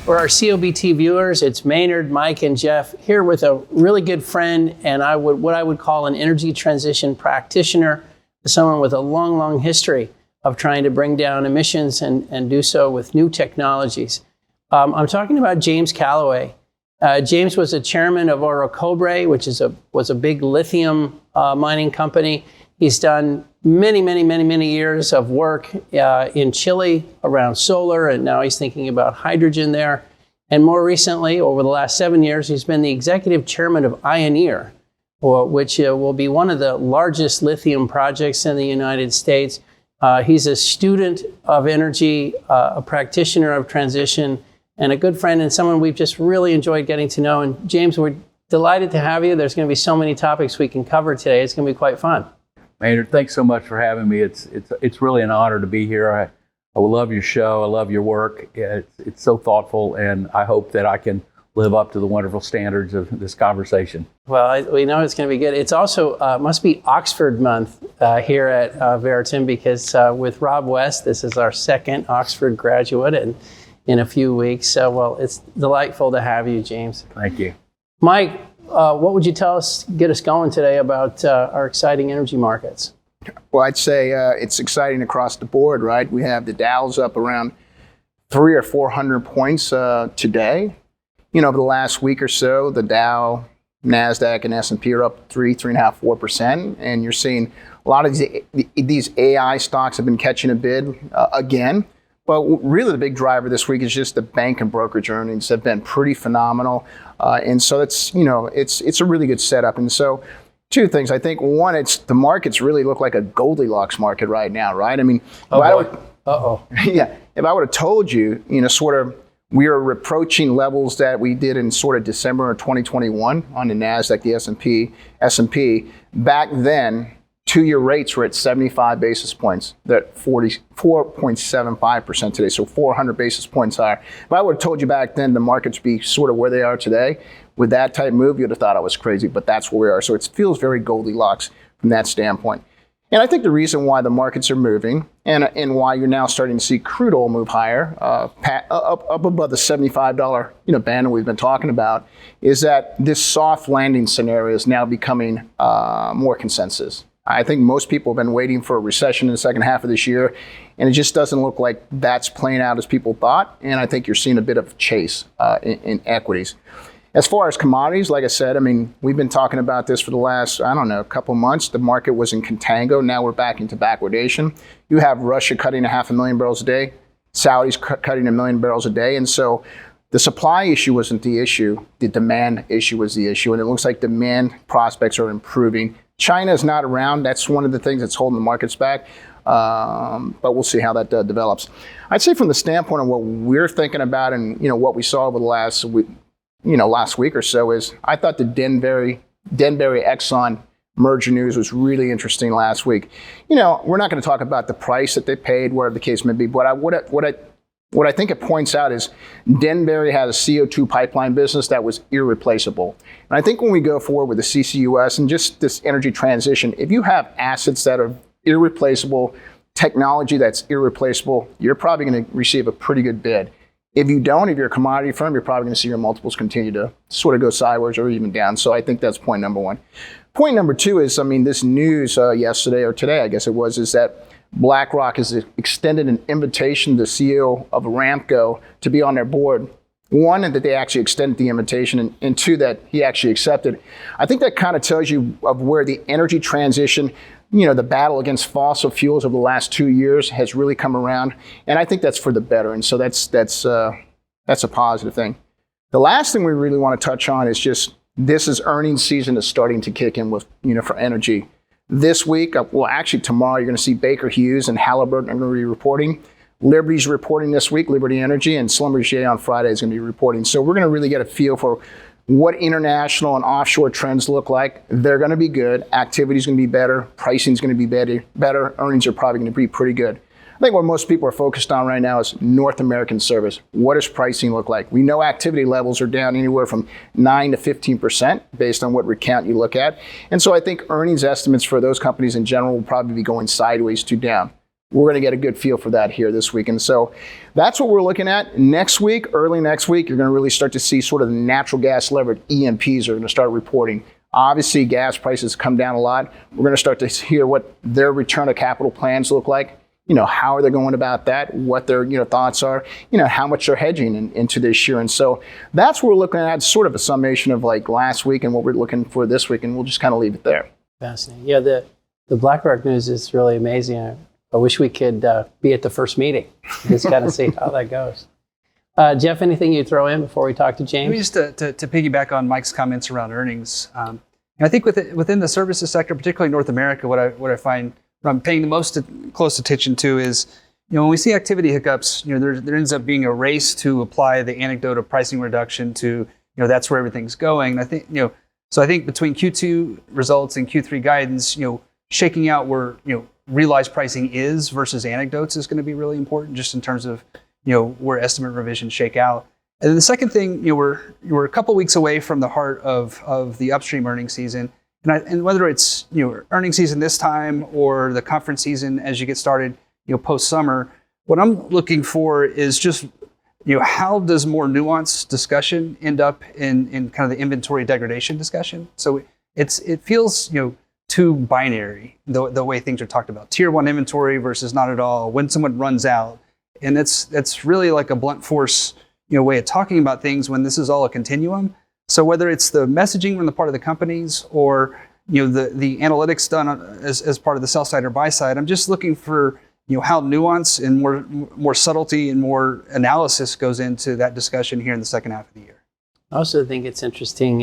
For our COBT viewers, it's Maynard, Mike, and Jeff here with a really good friend and what I would call an energy transition practitioner, someone with a long history of trying to bring down emissions and do so with new technologies. I'm talking about James Calaway. James was a chairman of Orocobre, which was a big lithium mining company. He's done many years of work in Chile around solar, and now he's thinking about hydrogen there. And more recently, over the last 7 years, he's been the executive chairman of Ioneer, which will be one of the largest lithium projects in the United States. He's a student of energy, a practitioner of transition, and a good friend and someone we've just really enjoyed getting to know. And James, we're delighted to have you. There's going to be so many topics we can cover today. It's going to be quite fun. Maynard, thanks so much for having me. It's really an honor to be here. I love your show. I love your work. It's so thoughtful, and I hope that I can live up to the wonderful standards of this conversation. Well, we know it's going to be good. It's also must be Oxford month here at Veritim, because with Rob West, this is our second Oxford graduate in a few weeks. So, well, it's delightful to have you, James. Thank you. Mike, what would you tell us, get us going today about our exciting energy markets? Well, I'd say it's exciting across the board, right? We have the Dow's up around 300 or 400 points today. Over the last week or so, the Dow, NASDAQ, and S&P are up 3.5%, 4%. And you're seeing a lot of these AI stocks have been catching a bid again. But really the big driver this week is just the bank and brokerage earnings have been pretty phenomenal. And so it's a really good setup. And so two things. I think one, the markets really look like a Goldilocks market right now, right? I mean, if I would have told you, sort of we are approaching levels that we did in sort of December of 2021 on the NASDAQ, the S&P. Back then, 2-year rates were at 75 basis points. They're at 44.75% today, so 400 basis points higher. If I would have told you back then the markets would be sort of where they are today, with that type move, you'd have thought I was crazy, but that's where we are. So it feels very Goldilocks from that standpoint. And I think the reason why the markets are moving and why you're now starting to see crude oil move higher, up above the $75 band we've been talking about, is that this soft landing scenario is now becoming more consensus. I think most people have been waiting for a recession in the second half of this year, and it just doesn't look like that's playing out as people thought. And I think you're seeing a bit of chase in equities. As far as commodities, like I said, I mean, we've been talking about this for the last, couple months. The market was in contango. Now we're back into backwardation. You have Russia cutting 500,000 barrels a day, Saudis cutting 1 million barrels a day. And so the supply issue wasn't the issue. The demand issue was the issue. And it looks like demand prospects are improving. China is not around. That's one of the things that's holding the markets back. But we'll see how that develops. I'd say from the standpoint of what we're thinking about and, what we saw over the last week or so is I thought the Denbury Exxon merger news was really interesting last week. We're not going to talk about the price that they paid, whatever the case may be, but what I think it points out is Denbury had a CO2 pipeline business that was irreplaceable. And I think when we go forward with the CCUS and just this energy transition, if you have assets that are irreplaceable, technology that's irreplaceable, you're probably going to receive a pretty good bid. If you don't, if you're a commodity firm, you're probably going to see your multiples continue to sort of go sideways or even down. So I think that's point number one. Point number two is, this news yesterday or today, I guess it was, is that BlackRock has extended an invitation to the CEO of Aramco to be on their board. One, that they actually extended the invitation, and two, that he actually accepted. I think that kind of tells you of where the energy transition, the battle against fossil fuels over the last 2 years has really come around. And I think that's for the better. And so that's a positive thing. The last thing we really want to touch on is just this is earnings season is starting to kick in with, for energy. This week, actually tomorrow, you're going to see Baker Hughes and Halliburton are going to be reporting. Liberty's reporting this week, Liberty Energy, and Schlumberger on Friday is going to be reporting. So we're going to really get a feel for what international and offshore trends look like. They're going to be good. Activity's going to be better. Pricing's going to be better. Earnings are probably going to be pretty good. I think what most people are focused on right now is North American service. What does pricing look like? We know activity levels are down anywhere from 9 to 15% based on what recount you look at. And so I think earnings estimates for those companies in general will probably be going sideways to down. we're going to get a good feel for that here this week. And so that's what we're looking at. Next week, early next week, you're going to really start to see sort of the natural gas levered E&Ps are going to start reporting. Obviously, gas prices come down a lot. We're going to start to hear what their return of capital plans look like. How are they going about that? What their thoughts are? How much they're hedging into this year. And so that's what we're looking at, sort of a summation of like last week and what we're looking for this week. And we'll just kind of leave it there. Fascinating. Yeah, the BlackRock news is really amazing. I wish we could be at the first meeting. Just kind of see how that goes. Jeff, anything you throw in before we talk to James? Maybe just to piggyback on Mike's comments around earnings. I think within the services sector, particularly North America, what I find I'm paying the most close attention to is, when we see activity hiccups, there ends up being a race to apply the anecdote of pricing reduction to, that's where everything's going. And I think, so I think between Q2 results and Q3 guidance, shaking out where, realized pricing is versus anecdotes is going to be really important, just in terms of, where estimate revisions shake out. And then the second thing, we're a couple weeks away from the heart of the upstream earnings season. And whether it's earnings season this time or the conference season as you get started post summer, what I'm looking for is just how does more nuanced discussion end up in kind of the inventory degradation discussion. So it feels too binary the way things are talked about. Tier 1 inventory versus not at all. When someone runs out, and that's really like a blunt force way of talking about things when this is all a continuum. So whether it's the messaging from the part of the companies or the analytics done as part of the sell side or buy side, I'm just looking for how nuance and more subtlety and more analysis goes into that discussion here in the second half of the year. I also think it's interesting,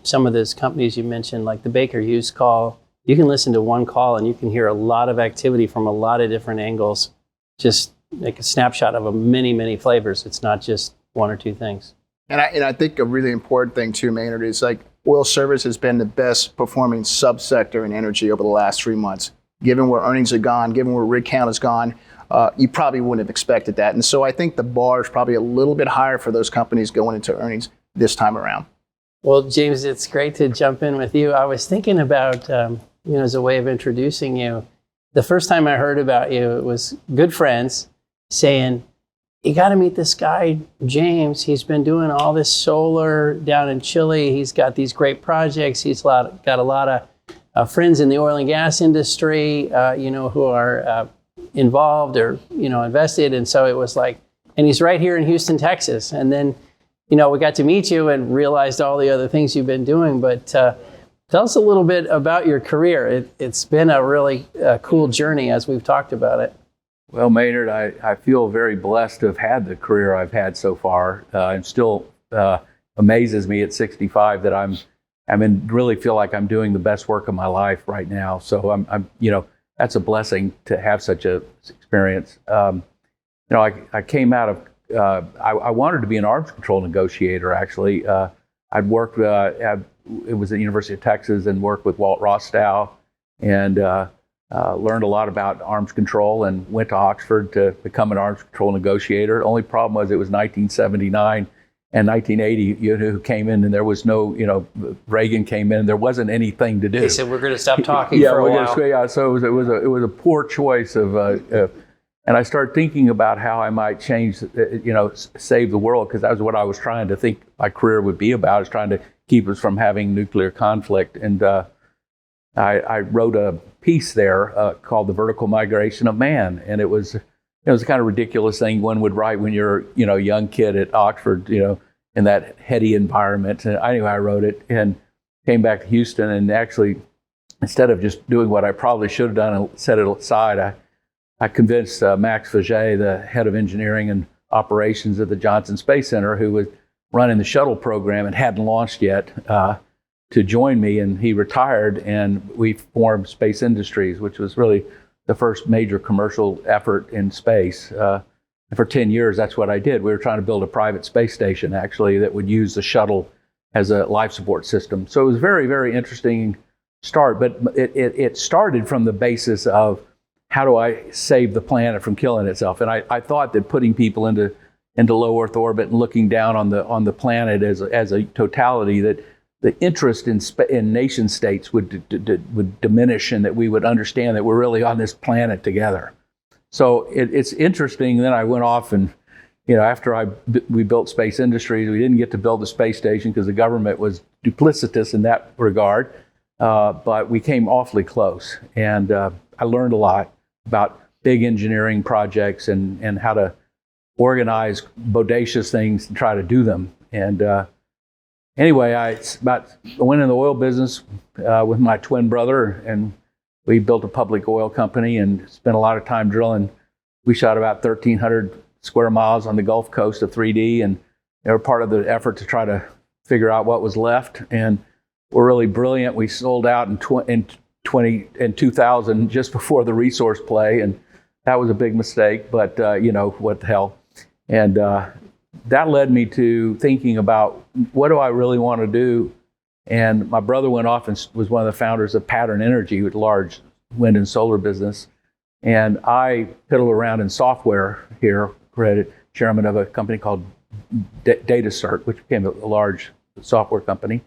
some of those companies you mentioned, like the Baker Hughes call, you can listen to one call and you can hear a lot of activity from a lot of different angles, just like a snapshot of many, many flavors. It's not just one or two things. And I think a really important thing too, Maynard, is like oil service has been the best performing subsector in energy over the last 3 months. Given where earnings are gone, given where rig count has gone, you probably wouldn't have expected that. And so I think the bar is probably a little bit higher for those companies going into earnings this time around. Well, James, it's great to jump in with you. I was thinking about, as a way of introducing you, the first time I heard about you, it was good friends saying, you got to meet this guy, James. He's been doing all this solar down in Chile. He's got these great projects. He's got a lot of friends in the oil and gas industry, who are involved or, invested. And so it was like, and he's right here in Houston, Texas. And then, we got to meet you and realized all the other things you've been doing. But tell us a little bit about your career. It's been a really cool journey as we've talked about it. Well, Maynard, I feel very blessed to have had the career I've had so far. And still amazes me at 65 that really feel like I'm doing the best work of my life right now. So I'm that's a blessing to have such a experience. I came out of I wanted to be an arms control negotiator. Actually, I'd worked. It was at the University of Texas and worked with Walt Rostow and. Learned a lot about arms control and went to Oxford to become an arms control negotiator. Only problem was it was 1979 and 1980, who came in and there was no, Reagan came in and there wasn't anything to do. They said, we're going to stop talking for a while. So it was a poor choice of, and I started thinking about how I might change, save the world, because that was what I was trying to think my career would be about, is trying to keep us from having nuclear conflict. And I wrote a piece there called "The Vertical Migration of Man," and it was a kind of ridiculous thing one would write when you're a young kid at Oxford, in that heady environment. And anyway, I wrote it and came back to Houston, and actually, instead of just doing what I probably should have done and set it aside, I convinced Max Faget, the head of engineering and operations at the Johnson Space Center, who was running the shuttle program and hadn't launched yet, to join me, and he retired, and we formed Space Industries, which was really the first major commercial effort in space. For 10 years, that's what I did. We were trying to build a private space station, actually, that would use the shuttle as a life support system. So it was a very, very interesting start, but it started from the basis of how do I save the planet from killing itself? And I thought that putting people into low Earth orbit and looking down on the planet as a totality, that the interest in nation states would diminish, and that we would understand that we're really on this planet together. So it's interesting. Then I went off and, after we built Space Industries, we didn't get to build the space station because the government was duplicitous in that regard. But we came awfully close. And I learned a lot about big engineering projects and how to organize bodacious things and try to do them. And anyway, I went in the oil business with my twin brother, and we built a public oil company and spent a lot of time drilling. We shot about 1,300 square miles on the Gulf Coast of 3D, and they were part of the effort to try to figure out what was left. And we're really brilliant. We sold out in 2000, just before the resource play, and that was a big mistake. But what the hell? And that led me to thinking about, what do I really want to do? And my brother went off and was one of the founders of Pattern Energy, with large wind and solar business. And I piddled around in software here, chairman of a company called DataCert, which became a large software company.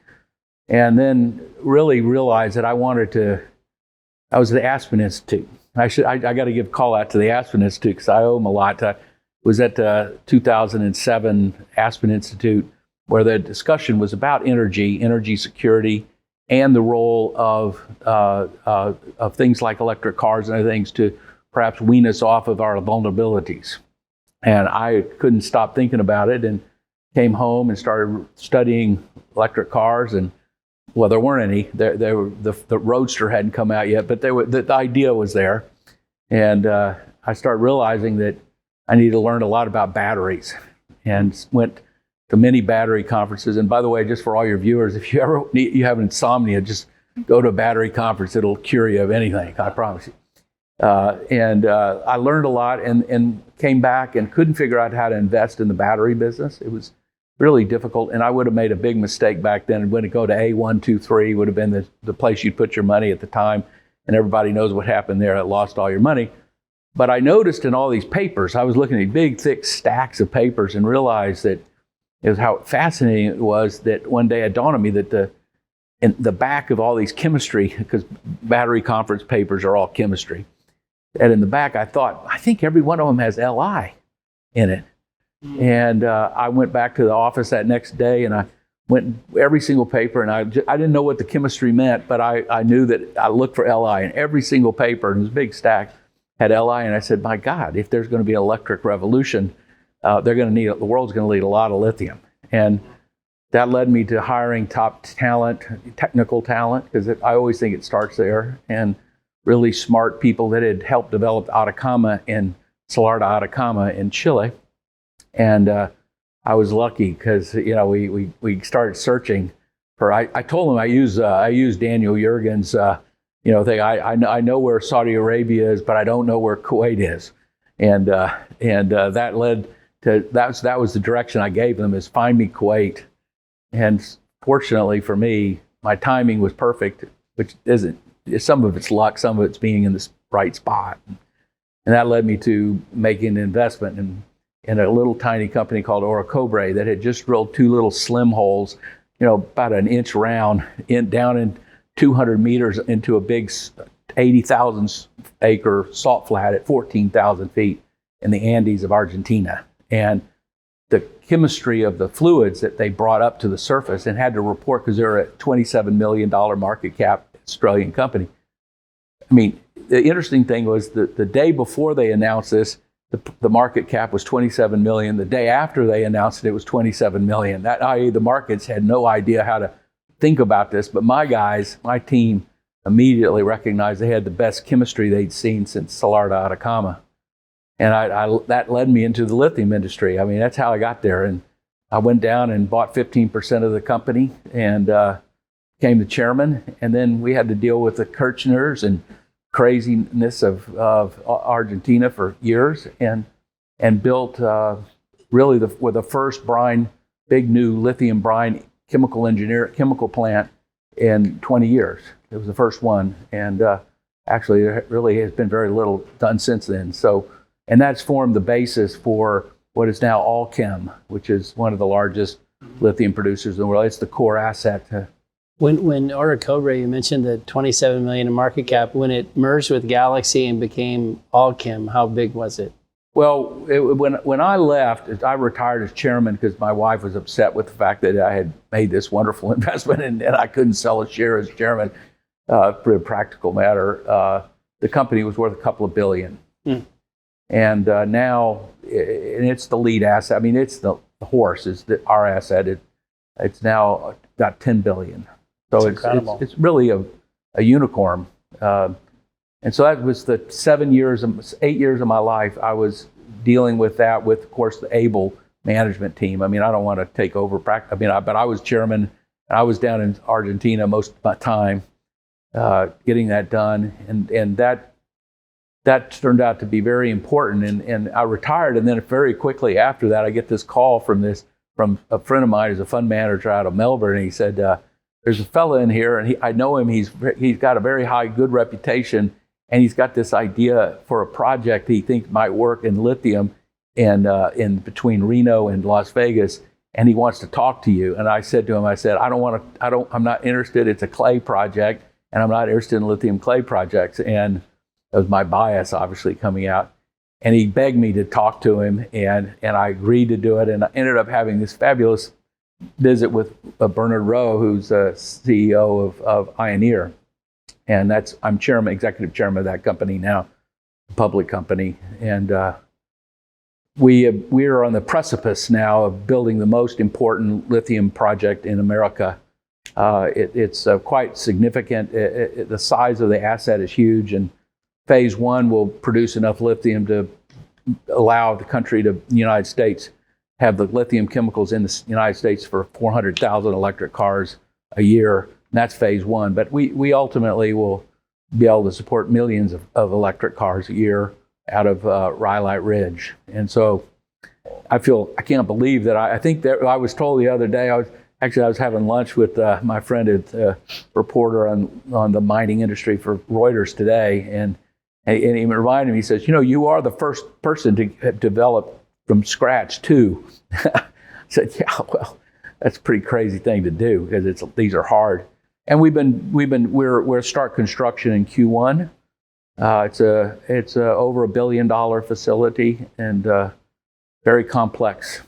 And then really realized that I was the Aspen Institute. I got to give a call out to the Aspen Institute because I owe them a lot. I was at the 2007 Aspen Institute, where the discussion was about energy security, and the role of things like electric cars and other things to perhaps wean us off of our vulnerabilities. And I couldn't stop thinking about it, and came home and started studying electric cars. And well, there weren't any. The Roadster hadn't come out yet, but the idea was there. And I started realizing that I needed to learn a lot about batteries, and went to many battery conferences. And by the way, just for all your viewers, if you ever you have insomnia, just go to a battery conference. It'll cure you of anything, I promise you. I learned a lot, and came back and couldn't figure out how to invest in the battery business. It was really difficult, and I would have made a big mistake back then. When it go to A123 would have been the place you'd put your money at the time, and everybody knows what happened there. I lost all your money. But I noticed in all these papers, I was looking at big, thick stacks of papers, and realized that it was how fascinating it was that one day it dawned on me that in the back of all these chemistry, because battery conference papers are all chemistry, and in the back I thought, I think every one of them has Li in it. And I went back to the office that next day, and I went every single paper, and I didn't know what the chemistry meant, but I knew that I looked for Li in every single paper, and it was a big stack had Li, and I said, my God, if there's going to be an electric revolution, the world's going to need a lot of lithium. And that led me to hiring top talent, technical talent, because I always think it starts there, and really smart people that had helped develop Atacama and Salar de Atacama in Chile. And I was lucky because we started searching for. I told him I use Daniel Yergin's thing. I know where Saudi Arabia is, but I don't know where Kuwait is, and that led to that was the direction I gave them, is find me Kuwait. And fortunately for me, my timing was perfect, which isn't. Some of it's luck, some of it's being in this right spot, and that led me to making an investment in a little tiny company called Orocobre that had just drilled 2 little slim holes, about an inch round, down in 200 meters into a big 80,000 acre salt flat at 14,000 feet in the Andes of Argentina. And the chemistry of the fluids that they brought up to the surface and had to report, because they're a $27 million market cap Australian company. I mean, the interesting thing was that the day before they announced this, the market cap was 27 million. The day after they announced it was 27 million. That, i.e., the markets had no idea how to think about this. But my team immediately recognized they had the best chemistry they'd seen since Salar de Atacama. And that led me into the lithium industry. I mean, that's how I got there. And I went down and bought 15% of the company and became the chairman. And then we had to deal with the Kirchners and craziness of Argentina for years, and built really the first big new lithium brine chemical plant in 20 years. It was the first one, and actually there really has been very little done since then. So, and that's formed the basis for what is now Allkem, which is one of the largest lithium producers in the world. It's the core asset to When Orocobre, you mentioned the 27 million in market cap. When it merged with Galaxy and became Allkem, how big was it? Well, when I left, I retired as chairman because my wife was upset with the fact that I had made this wonderful investment and I couldn't sell a share as chairman. For a practical matter, the company was worth a couple of billion. And now, and it's the lead asset. I mean, it's the horse is our asset. It's now got 10 billion. So it's really a unicorn. And so that was the 8 years of my life I was dealing with that with, of course, the able management team. I mean, I don't want to take over practice. I mean, but I was chairman and I was down in Argentina most of my time getting that done. And that turned out to be very important. And I retired. And then very quickly after that, I get this call from a friend of mine who's a fund manager out of Melbourne. And he said, there's a fella in here and I know him. He's got a very good reputation. And he's got this idea for a project he thinks might work in lithium and in between Reno and Las Vegas, and he wants to talk to you. And I said to him, I'm not interested. It's a clay project, and I'm not interested in lithium clay projects. And that was my bias, obviously, coming out. And he begged me to talk to him, and I agreed to do it. And I ended up having this fabulous visit with Bernard Rowe, who's a CEO of Ioneer. And I'm executive chairman of that company now, a public company. And we are on the precipice now of building the most important lithium project in America. It's quite significant. The size of the asset is huge. And phase one will produce enough lithium to allow the country the United States, have the lithium chemicals in the United States for 400,000 electric cars a year. And that's phase one. But we ultimately will be able to support millions of electric cars a year out of Rhyolite Ridge. And so I can't believe that I think that I was told the other day, I was having lunch with my friend, reporter on the mining industry for Reuters today. And he reminded me, he says, you are the first person to develop from scratch too. I said, yeah, well, that's a pretty crazy thing to do because these are hard. And we're start construction in Q1. It's over $1 billion facility and very complex.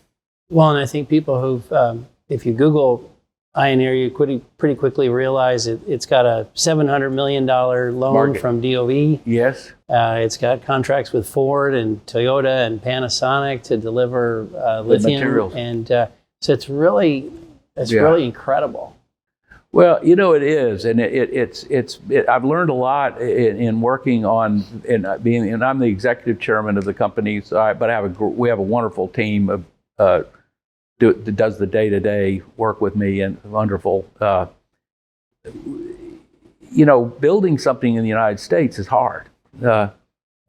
Well, and I think people who've, if you Google Ioneer, you pretty quickly realize it's got a $700 million loan from DOE. Yes. It's got contracts with Ford and Toyota and Panasonic to deliver lithium materials. And so it's really incredible. Well, it is, and I've learned a lot in working on and I'm the executive chairman of the company. So we have a wonderful team that does the day-to-day work with me, and wonderful. Building something in the United States is hard,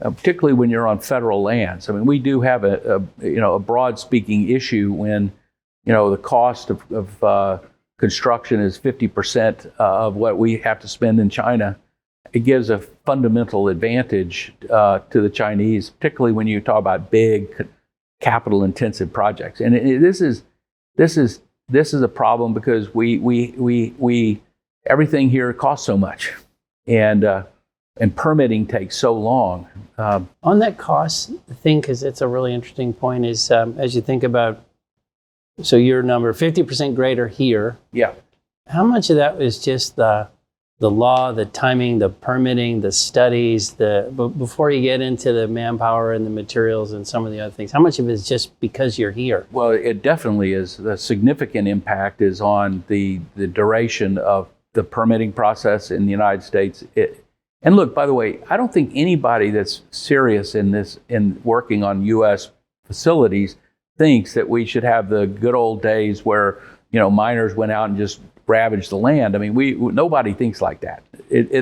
particularly when you're on federal lands. I mean, we do have a broad-speaking issue when the cost of construction is 50% of what we have to spend in China. It gives a fundamental advantage to the Chinese, particularly when you talk about big capital-intensive projects. And this is a problem because we everything here costs so much, and permitting takes so long. On that cost thing, because it's a really interesting point, is as you think about. So your number, 50% greater here. Yeah. How much of that was just the law, the timing, the permitting, the studies, before you get into the manpower and the materials and some of the other things, how much of it is just because you're here? Well, it definitely is. The significant impact is on the duration of the permitting process in the United States. And look, by the way, I don't think anybody that's serious in working on U.S. facilities thinks that we should have the good old days where miners went out and just ravaged the land. I mean, nobody thinks like that.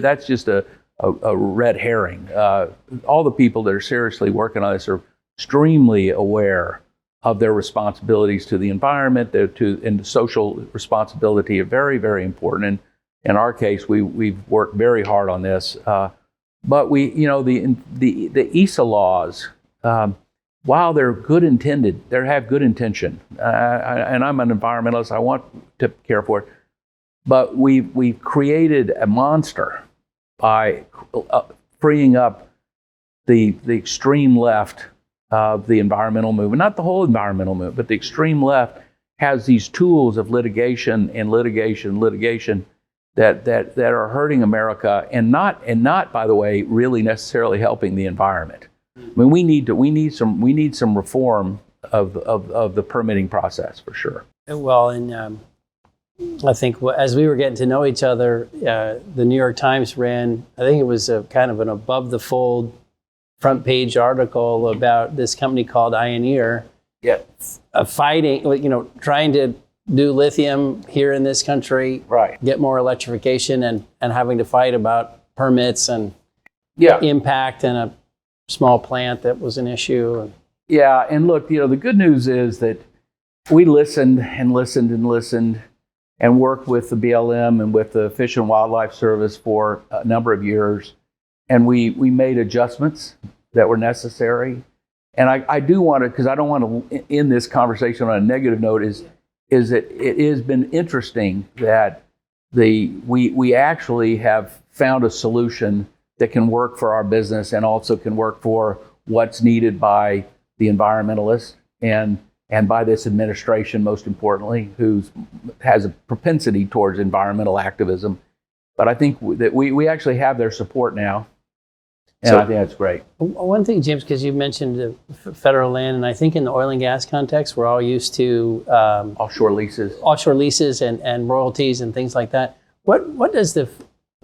That's just a red herring. All the people that are seriously working on this are extremely aware of their responsibilities to the environment, and the social responsibility are very, very important. And in our case, we've worked very hard on this. But the ESA laws. While they're good intended, they have good intention. And I'm an environmentalist. I want to care for it. But we've created a monster by freeing up the extreme left of the environmental movement, not the whole environmental movement, but the extreme left has these tools of litigation that are hurting America and not, by the way, really necessarily helping the environment. I mean, we need some reform of the permitting process for sure. Well, and I think as we were getting to know each other, the New York Times ran, I think it was a kind of an above the fold front page article about this company called Ioneer, fighting, trying to do lithium here in this country, right? Get more electrification and having to fight about permits and impact and a small plant that was an issue. Yeah, and look, the good news is that we listened and worked with the BLM and with the Fish and Wildlife Service for a number of years, and we made adjustments that were necessary. And I do want to, because I don't want to end this conversation on a negative note, is that it has been interesting that we actually have found a solution that can work for our business and also can work for what's needed by the environmentalists and by this administration, most importantly, who has a propensity towards environmental activism. But I think that we actually have their support now, and I think that's great. One thing, James, because you mentioned federal land, and I think in the oil and gas context, we're all used to offshore leases and royalties and things like that. What does the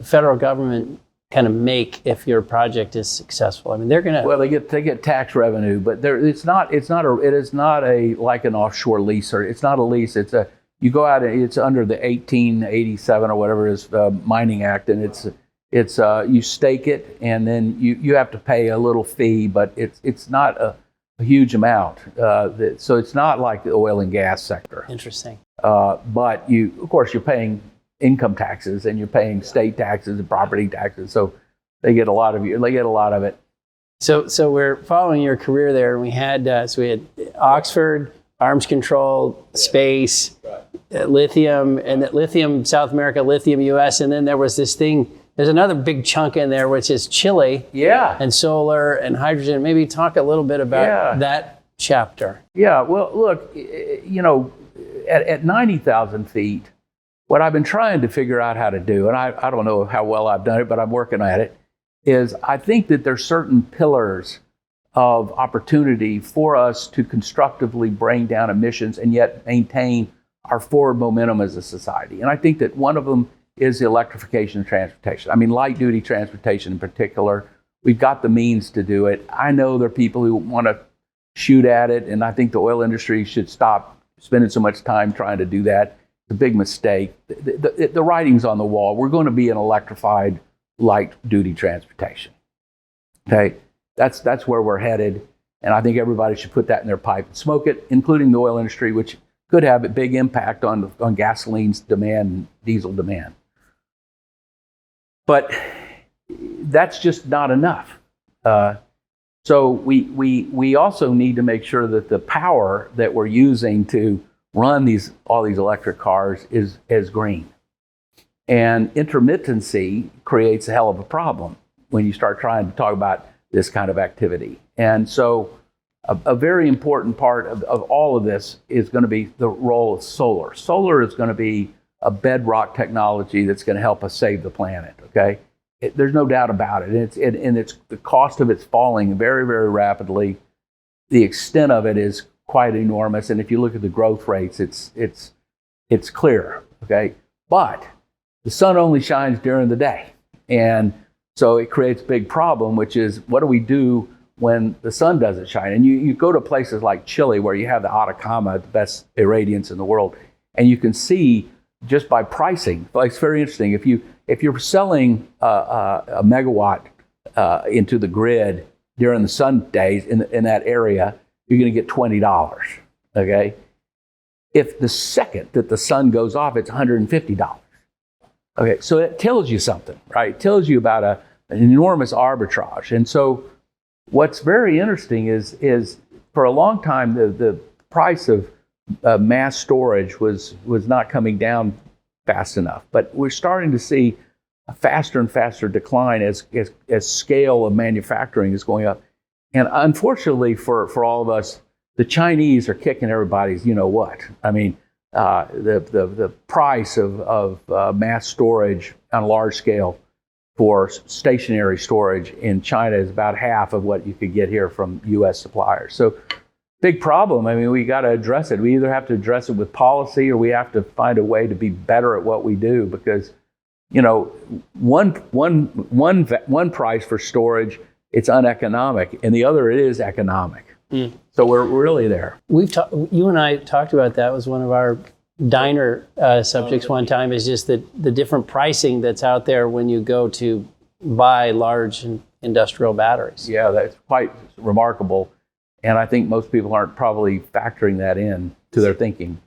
federal government kind of make if your project is successful? I mean, they're going to... Well, they get tax revenue, but it is not like an offshore lease, or it's not a lease. You go out and it's under the 1887 or whatever it is Mining Act, and it's you stake it, and then you have to pay a little fee, but it's not a huge amount. So it's not like the oil and gas sector. Interesting. But of course, you're paying income taxes and you're paying state taxes and property taxes, so they get a lot of it. So we're following your career there, and we had Oxford, arms control, space, lithium, and lithium South America, lithium US, and then there was this thing. There's another big chunk in there, which is Chile, and solar and hydrogen. Maybe talk a little bit about that chapter. Yeah. Well, look, at 90,000 feet. What I've been trying to figure out how to do, and I don't know how well I've done it, but I'm working at it, is I think that there's certain pillars of opportunity for us to constructively bring down emissions and yet maintain our forward momentum as a society. And I think that one of them is the electrification of transportation. I mean, light duty transportation in particular. We've got the means to do it. I know there are people who want to shoot at it, and I think the oil industry should stop spending so much time trying to do that. It's a big mistake. The writing's on the wall. We're going to be an electrified light-duty transportation. Okay, that's where we're headed, and I think everybody should put that in their pipe and smoke it, including the oil industry, which could have a big impact on gasoline's demand and diesel demand. But that's just not enough. So we also need to make sure that the power that we're using to run all these electric cars is green. And intermittency creates a hell of a problem when you start trying to talk about this kind of activity. And so a very important part of all of this is going to be the role of solar. Solar is going to be a bedrock technology that's going to help us save the planet, okay? There's no doubt about it. And it's the cost of it's falling very, very rapidly. The extent of it is quite enormous, and if you look at the growth rates, it's clear, okay? But the sun only shines during the day, and so it creates a big problem, which is what do we do when the sun doesn't shine? And you go to places like Chile, where you have the Orocobre, the best irradiance in the world, and you can see just by pricing. Like, it's very interesting. If you're selling a megawatt into the grid during the sun days in that area, you're going to get $20, okay? If the second that the sun goes off, it's $150. Okay, so it tells you something, right? It tells you about an enormous arbitrage. And so what's very interesting is for a long time, the price of mass storage was not coming down fast enough. But we're starting to see a faster and faster decline as scale of manufacturing is going up. And unfortunately for all of us, the Chinese are kicking everybody's you know what. I mean, the price of mass storage on a large scale for stationary storage in China is about half of what you could get here from U.S. suppliers. So big problem. I mean, we got to address it. We either have to address it with policy or we have to find a way to be better at what we do, because, you know, one price for storage, it's uneconomic, and the other, it is economic. So we're really there. You and I talked about that. It was one of our diner subjects one time, is just the different pricing that's out there when you go to buy large industrial batteries. Yeah, that's quite remarkable. And I think most people aren't probably factoring that in to their thinking.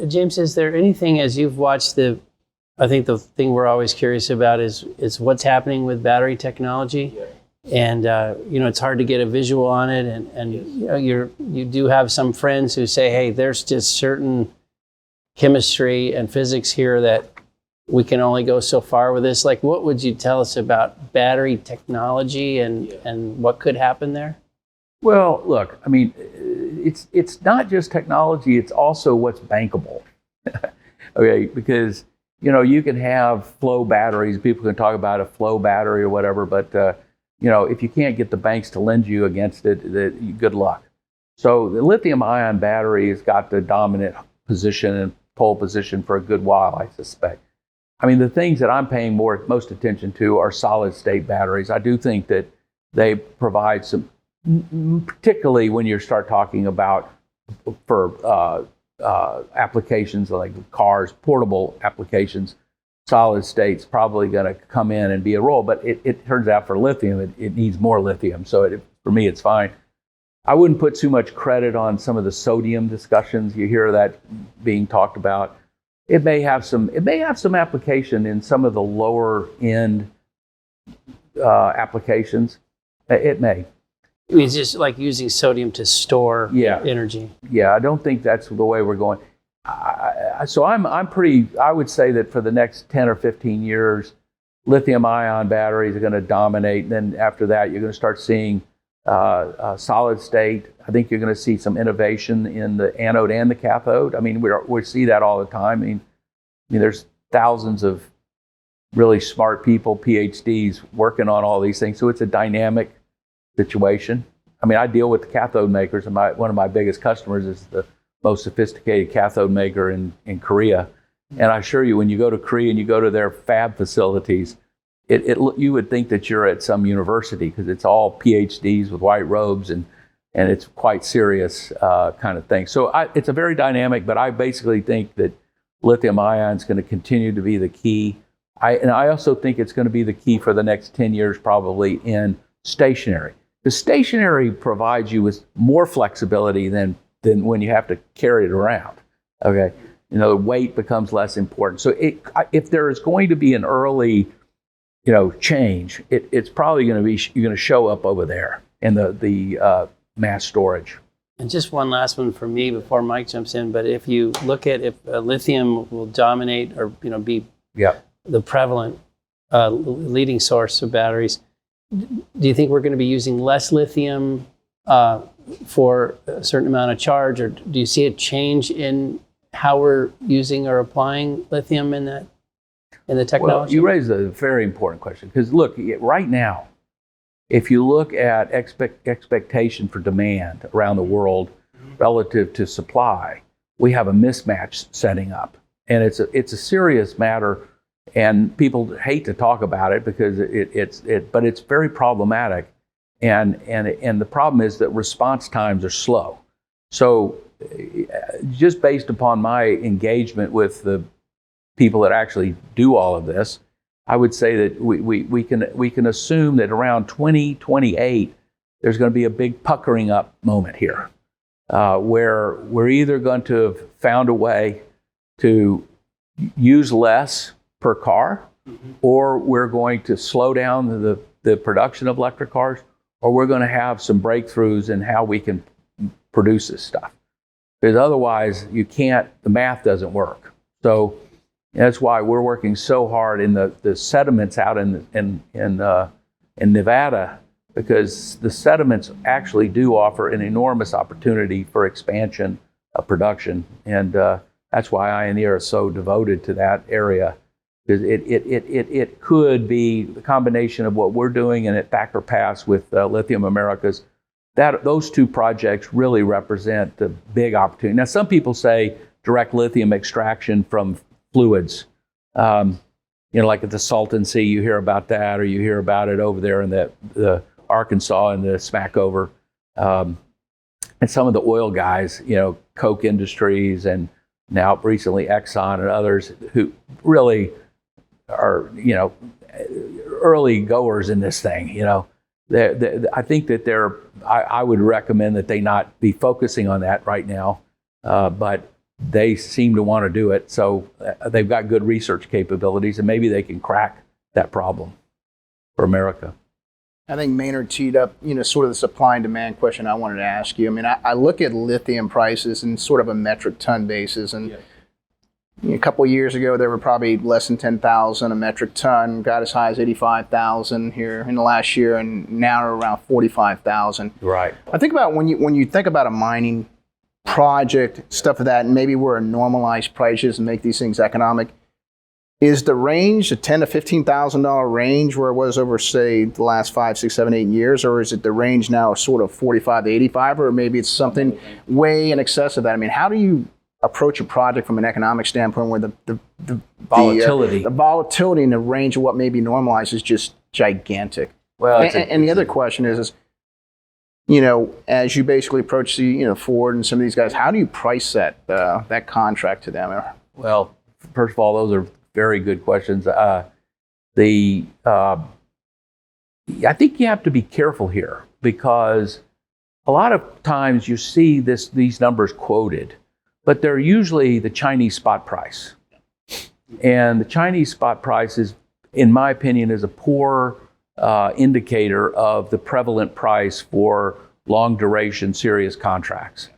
James, is there anything, as you've watched I think the thing we're always curious about is what's happening with battery technology. Yeah. And, you know, it's hard to get a visual on it. And yes. You know, you do have some friends who say, hey, there's just certain chemistry and physics here that we can only go so far with this. Like, what would you tell us about battery technology and what could happen there? Well, look, I mean, it's not just technology, it's also what's bankable. Okay, because, you know, you can have flow batteries, people can talk about a flow battery or whatever, but, you know, if you can't get the banks to lend you against it, good luck. So the lithium-ion battery has got the dominant position and pole position for a good while, I suspect. I mean, the things that I'm paying most attention to are solid-state batteries. I do think that they provide some, particularly when you start talking about for applications like cars, portable applications, solid state's probably going to come in and be a role. But it turns out for lithium, it needs more lithium. So for me, it's fine. I wouldn't put too much credit on some of the sodium discussions. You hear that being talked about. It may have some application in some of the lower end applications. It may. It's just like using sodium to store energy. Yeah, I don't think that's the way we're going. So I would say that for the next 10 or 15 years, lithium-ion batteries are going to dominate. And then after that, you're going to start seeing solid state. I think you're going to see some innovation in the anode and the cathode. I mean, we see that all the time. I mean, there's thousands of really smart people, PhDs, working on all these things. So it's a dynamic situation. I mean, I deal with the cathode makers, and one of my biggest customers is the most sophisticated cathode maker in Korea. And I assure you, when you go to Korea and you go to their fab facilities, you would think that you're at some university, because it's all PhDs with white robes, and it's quite serious kind of thing. So it's a very dynamic, but I basically think that lithium ion is going to continue to be the key. And I also think it's going to be the key for the next 10 years probably in stationary. The stationary provides you with more flexibility than when you have to carry it around. Okay, the weight becomes less important. So if there is going to be an early, change, it's probably going to be, you're going to show up over there in the mass storage. And just one last one for me before Mike jumps in. But if you look at if lithium will dominate or be the prevalent leading source of batteries, do you think we're going to be using less lithium for a certain amount of charge, or do you see a change in how we're using or applying lithium in the technology? Well, you raise a very important question, because look, right now, if you look at expectation for demand around the world relative to supply, we have a mismatch setting up, and it's a serious matter. And people hate to talk about it because but it's very problematic, and the problem is that response times are slow. So, just based upon my engagement with the people that actually do all of this, I would say that we can assume that around 2028 there's going to be a big puckering up moment here, where we're either going to have found a way to use less per car, or we're going to slow down the production of electric cars, or we're going to have some breakthroughs in how we can produce this stuff. Because otherwise, the math doesn't work. So, That's why we're working so hard in the sediments out in Nevada, because the sediments actually do offer an enormous opportunity for expansion of production, and that's why Ioneer is so devoted to that area. Because it could be the combination of what we're doing and at Thacker Pass with Lithium Americas. Those two projects really represent the big opportunity. Now, some people say direct lithium extraction from fluids. Like at the Salton Sea, you hear about that, or you hear about it over there in the Arkansas and the Smackover. And some of the oil guys, Koch Industries and now recently Exxon and others who really are, early goers in this thing, I think that I would recommend that they not be focusing on that right now, but they seem to want to do it. So they've got good research capabilities, and maybe they can crack that problem for America. I think Maynard teed up, sort of the supply and demand question I wanted to ask you. I mean, I look at lithium prices in sort of a metric ton basis, and a couple of years ago, they were probably less than 10,000 a metric ton, got as high as 85,000 here in the last year, and now are around 45,000. Right. I think about when you think about a mining project, stuff of that, and maybe where a normalized prices and make these things economic. Is the range a $10,000 to $15,000 range where it was over, say, the last 5, 6, 7, 8 years, or is it the range now sort of 45 to 85, or maybe it's something way in excess of that? I mean, how do you approach a project from an economic standpoint where the volatility, the volatility in the range of what may be normalized is just gigantic? Well, and the other question is, as you basically approach the Ford and some of these guys, how do you price that contract to them? Well, first of all, those are very good questions. I think you have to be careful here, because a lot of times you see these numbers quoted, but they're usually the Chinese spot price. And the Chinese spot price is, in my opinion, is a poor indicator of the prevalent price for long duration serious contracts.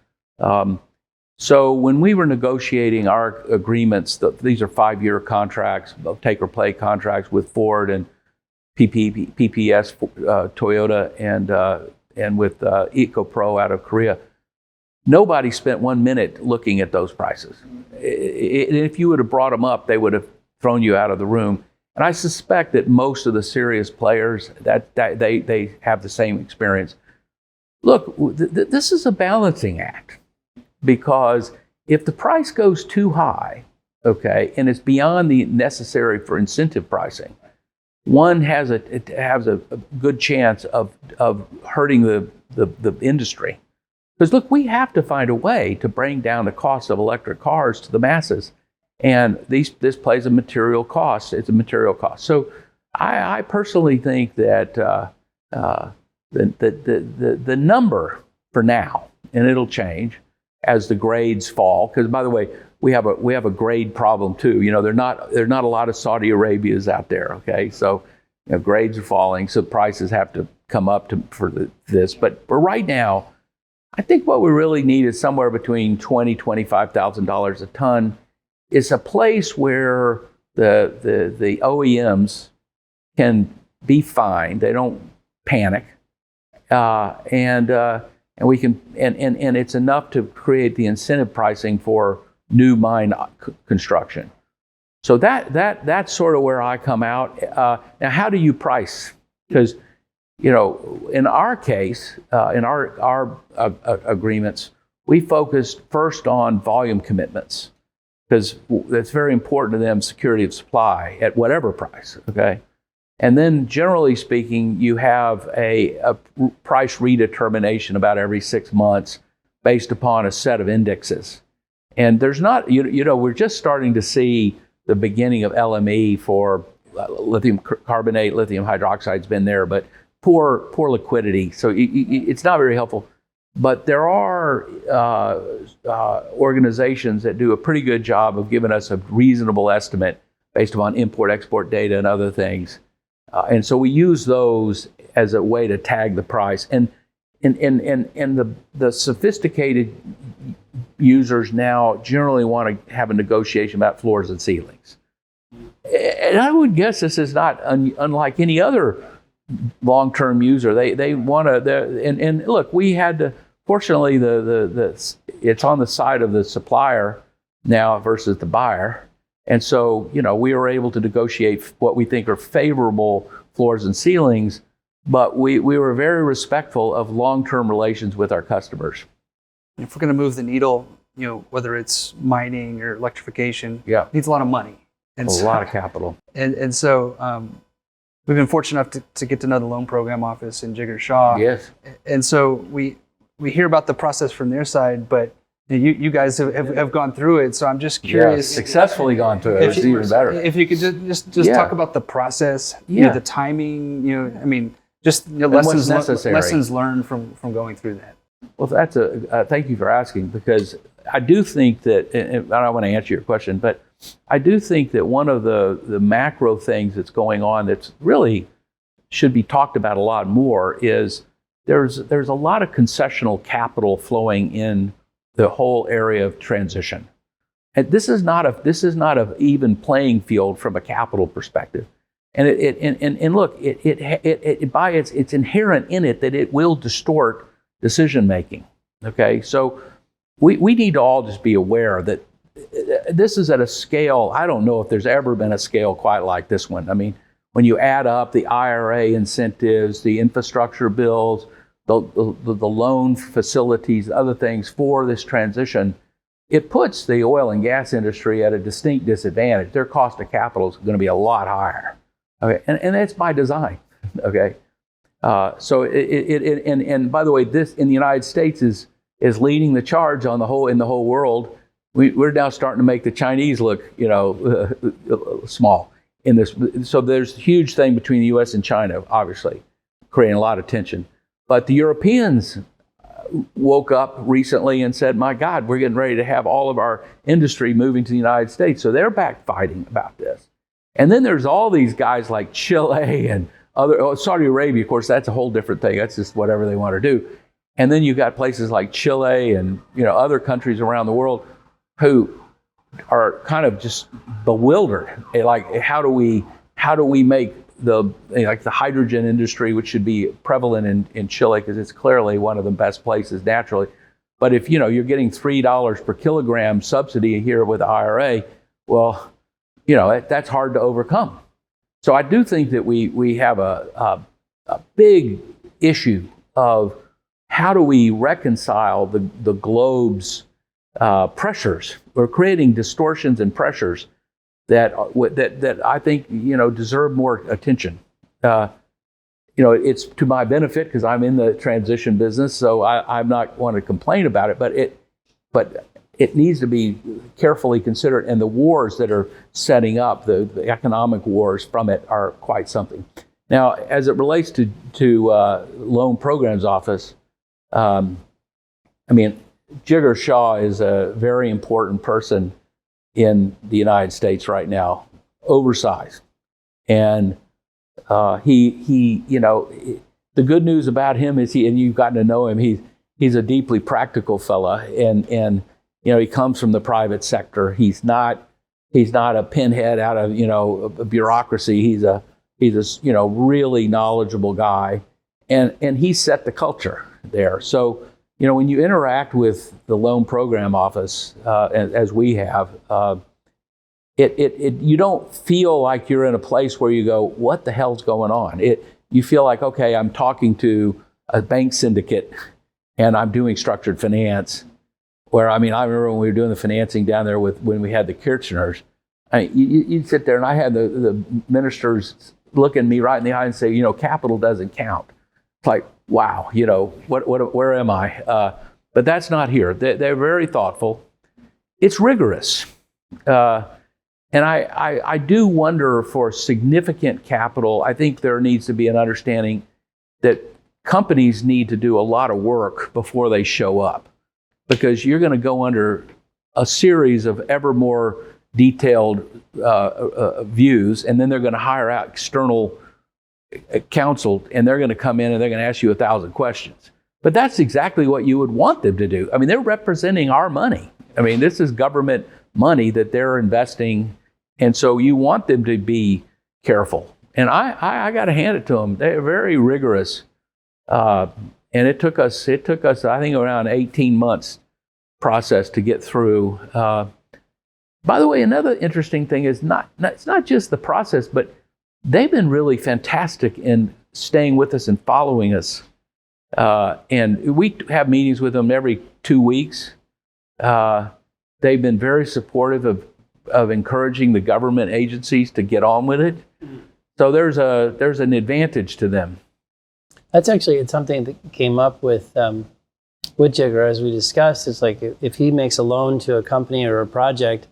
So when we were negotiating our agreements, these are 5-year contracts, take or pay contracts with Ford and PPS, Toyota, and with EcoPro out of Korea. Nobody spent 1 minute looking at those prices. If you would have brought them up, they would have thrown you out of the room. And I suspect that most of the serious players that they have the same experience. Look, this is a balancing act, because if the price goes too high, okay, and it's beyond the necessary for incentive pricing, one has a good chance of hurting the industry. Because look, we have to find a way to bring down the cost of electric cars to the masses. And this plays a material cost. It's a material cost. So I personally think that the number for now, and it'll change as the grades fall. Because by the way, we have a grade problem too. There are not a lot of Saudi Arabias out there. Okay, so grades are falling, so prices have to come up for this. But right now, I think what we really need is somewhere between $20,000 $25,000 a ton. It's a place where the OEMs can be fine. They don't panic, and we can and it's enough to create the incentive pricing for new mine construction. So that's sort of where I come out. Now, how do you price? Because in our case, in our agreements, we focused first on volume commitments, because that's very important to them, security of supply at whatever price, okay? And then generally speaking, you have a price redetermination about every 6 months based upon a set of indexes. And there's not, we're just starting to see the beginning of LME for lithium carbonate, lithium hydroxide's been there, but poor liquidity, so it's not very helpful. But there are organizations that do a pretty good job of giving us a reasonable estimate based upon import-export data and other things. And so we use those as a way to tag the price. And the sophisticated users now generally want to have a negotiation about floors and ceilings. And I would guess this is not unlike any other long-term user. They want to, and look, we had to, fortunately, it's on the side of the supplier now versus the buyer. And so, we were able to negotiate what we think are favorable floors and ceilings, but we were very respectful of long-term relations with our customers. If we're going to move the needle, whether it's mining or electrification, Yeah. it needs a lot of money. And A lot of capital. And so we've been fortunate enough to get to know the loan program office in Jigger Shaw. Yes. And so we hear about the process from their side, but you guys have gone through it. So I'm just curious. Yeah, successly gone through it. It's even better. If you could just talk about the process, the timing, I mean, just lessons learned from going through that. Well, that's thank you for asking, because I do think that, and I don't want to answer your question, but I do think that one of the macro things that's going on that's really should be talked about a lot more is there's a lot of concessional capital flowing in the whole area of transition. And this is not a even playing field from a capital perspective. And look, it's inherent in it that it will distort decision making. Okay, so we need to all just be aware that this is at a scale. I don't know if there's ever been a scale quite like this one. I mean, when you add up the IRA incentives, the infrastructure bills, the loan facilities, other things for this transition, it puts the oil and gas industry at a distinct disadvantage. Their cost of capital is going to be a lot higher. Okay, and that's by design. Okay, so and by the way, this in the United States is leading the charge on in the whole world. We're now starting to make the Chinese look, small in this. So there's a huge thing between the U.S. and China, obviously, creating a lot of tension. But the Europeans woke up recently and said, my God, we're getting ready to have all of our industry moving to the United States. So they're back fighting about this. And then there's all these guys like Chile and Saudi Arabia, of course, that's a whole different thing. That's just whatever they want to do. And then you've got places like Chile and other countries around the world who are kind of just bewildered. Like, how do we make the hydrogen industry, which should be prevalent in Chile because it's clearly one of the best places naturally. But if you're getting $3 per kilogram subsidy here with IRA, well, that's hard to overcome. So I do think that we have a big issue of how do we reconcile the globe's pressures. We're creating distortions and pressures that I think deserve more attention. It's to my benefit because I'm in the transition business, so I'm not want to complain about it. But it needs to be carefully considered, and the wars that are setting up, the economic wars from it, are quite something. Now, as it relates to Loan Programs Office, Jigger Shaw is a very important person in the United States right now, oversized. And he the good news about him is and you've gotten to know him, he's a deeply practical fella, and he comes from the private sector. He's not a pinhead out of a bureaucracy. He's a really knowledgeable guy, and he set the culture there. So when you interact with the Loan Program Office, as we have, you don't feel like you're in a place where you go, what the hell's going on? You feel like, okay, I'm talking to a bank syndicate and I'm doing structured finance. Where, I remember when we were doing the financing down there when we had the Kirchners, you'd sit there and I had the ministers look at me right in the eye and say, capital doesn't count. It's like, wow, where am I? But that's not here. They're very thoughtful. It's rigorous. And I do wonder for significant capital, I think there needs to be an understanding that companies need to do a lot of work before they show up, because you're going to go under a series of ever more detailed views, and then they're going to hire out external counsel, and they're going to come in and they're going to ask you 1,000 questions. But that's exactly what you would want them to do. They're representing our money. This is government money that they're investing And so you want them to be careful. And I got to hand it to them. They're very rigorous. And it took us, I think, around 18 months process to get through. By the way, another interesting thing is it's not just the process, but they've been really fantastic in staying with us and following us. And we have meetings with them every 2 weeks. They've been very supportive of encouraging the government agencies to get on with it. So there's an advantage to them. That's actually it's something that came up with Jigger, as we discussed. It's like if he makes a loan to a company or a project,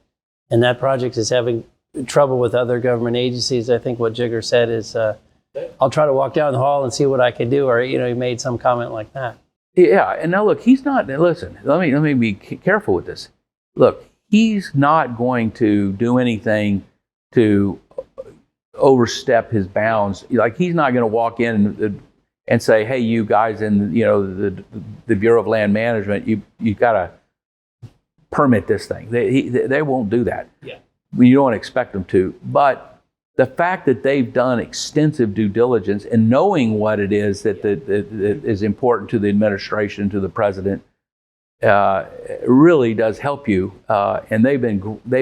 and that project is having trouble with other government agencies, I think what Jigger said is, I'll try to walk down the hall and see what I can do, or he made some comment like that. Yeah, and now look, he's not. Listen, let me be careful with this. Look, he's not going to do anything to overstep his bounds. Like, he's not going to walk in and say, "Hey, you guys in the Bureau of Land Management, you got to permit this thing." They won't do that. Yeah, you don't expect them to. But the fact that they've done extensive due diligence and knowing what it is that is important to the administration, to the president, really does help you. And they've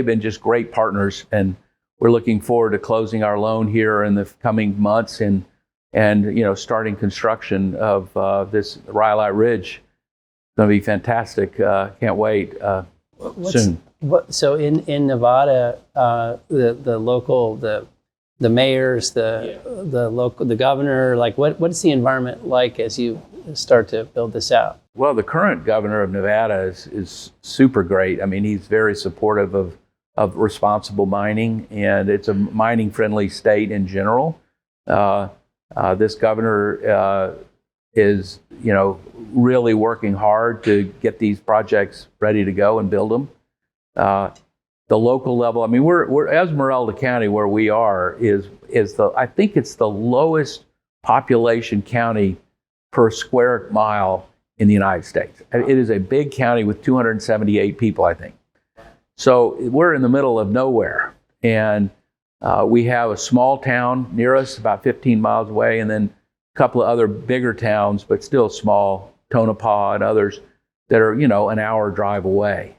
been just great partners. And we're looking forward to closing our loan here in the coming months and starting construction of this Rhyolite Ridge. It's going to be fantastic. Can't wait. Soon. So in Nevada, the local the mayors, the governor, like what's the environment like as you start to build this out? Well, the current governor of Nevada is super great. I mean, he's very supportive of responsible mining, and it's a mining friendly state in general. This governor is really working hard to get these projects ready to go and build them. The local level, I mean, we're Esmeralda County, where we are, I think it's the lowest population county per square mile in the United States. It is a big county with 278 people, I think. So we're in the middle of nowhere, and we have a small town near us, about 15 miles away, and then a couple of other bigger towns, but still small, Tonopah and others, that are an hour drive away.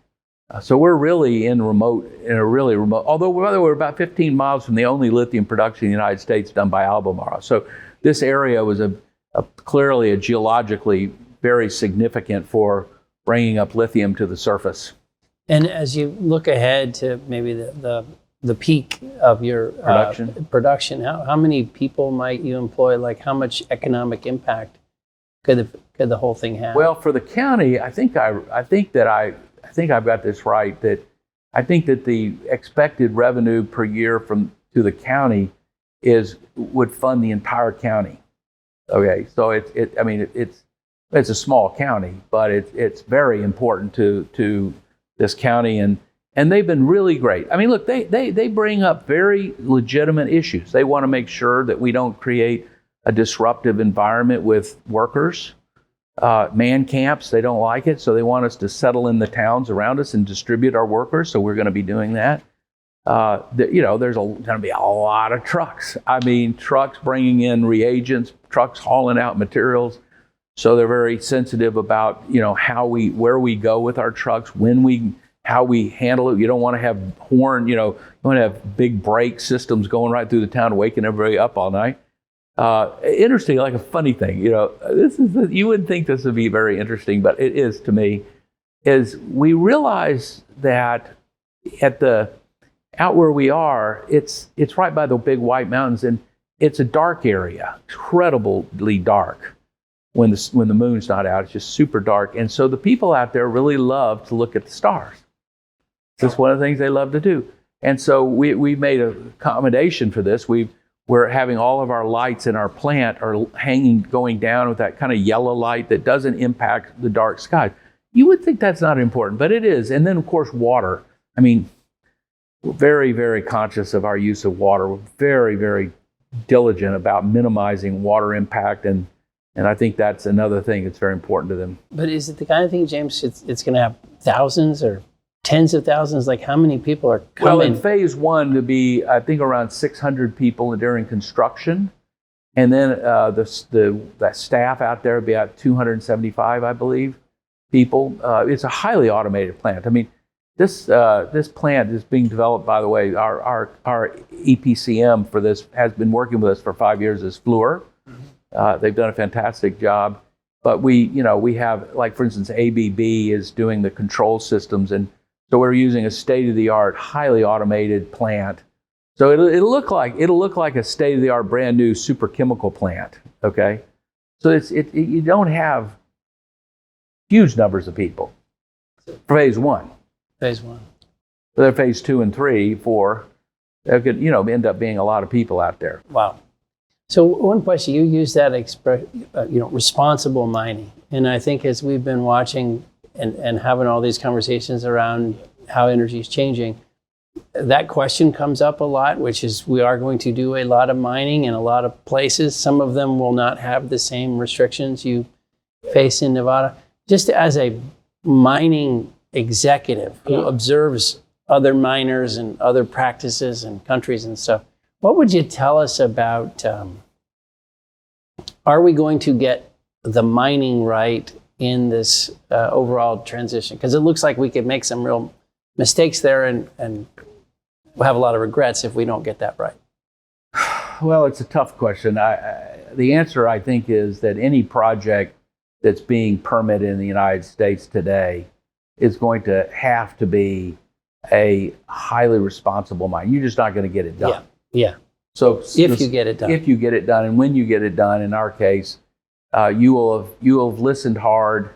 So we're really in a really remote, although we're about 15 miles from the only lithium production in the United States done by Albemarle. So this area was clearly geologically very significant for bringing up lithium to the surface. And as you look ahead to maybe the peak of your production, how many people might you employ? Like, how much economic impact could the whole thing have? Well, for the county, I think I've got this right, that I think that the expected revenue per year to the county would fund the entire county. Okay, so it's a small county, but it's very important to this county, and they've been really great. I mean, look, they bring up very legitimate issues. They want to make sure that we don't create a disruptive environment with workers. Man camps, they don't like it, so they want us to settle in the towns around us and distribute our workers, so we're going to be doing that. There's going to be a lot of trucks. I mean, trucks bringing in reagents, trucks hauling out materials, so they're very sensitive about, where we go with our trucks, how we handle it. You don't want to have you want to have big brake systems going right through the town, waking everybody up all night. Interesting, like a funny thing, you wouldn't think this would be very interesting, but it is to me, is we realize that out where we are, it's right by the big white mountains, and it's a dark area, incredibly dark when the moon's not out. It's just super dark. And so the people out there really love to look at the stars. It's one of the things they love to do. And so we made an accommodation for this. We're having all of our lights in our plant are going down with that kind of yellow light that doesn't impact the dark sky. You would think that's not important, but it is. And then, of course, water. I mean, we're very, very conscious of our use of water. We're very, very diligent about minimizing water impact, and I think that's another thing that's very important to them. But is it the kind of thing, James, it's going to have thousands or tens of thousands? Like, how many people are Well, coming? in phase one, to be, I think, around 600 people during construction. And then the staff out there would be about 275, I believe, people. It's a highly automated plant. I mean, this plant is being developed, by the way. Our EPCM for this has been working with us for 5 years as Fluor. They've done a fantastic job. But we have, like, for instance, ABB is doing the control systems, and so we're using a state-of-the-art, highly automated plant. So it'll look like a state-of-the-art, brand new super chemical plant. Okay, so you don't have huge numbers of people for phase one. Phase one. But then phase 2 and 3, 4, there could end up being a lot of people out there. Wow. So one question, you use that responsible mining, and I think as we've been watching and having all these conversations around how energy is changing, that question comes up a lot, which is we are going to do a lot of mining in a lot of places. Some of them will not have the same restrictions you face in Nevada. Just as a mining executive who observes other miners and other practices and countries and stuff, what would you tell us about, are we going to get the mining right in this overall transition? Because it looks like we could make some real mistakes there and we'll have a lot of regrets if we don't get that right. Well, it's a tough question. The answer, I think, is that any project that's being permitted in the United States today is going to have to be a highly responsible mine. You're just not going to get it done. Yeah. So if you get it done. If you get it done, and when you get it done, in our case, you will have listened hard,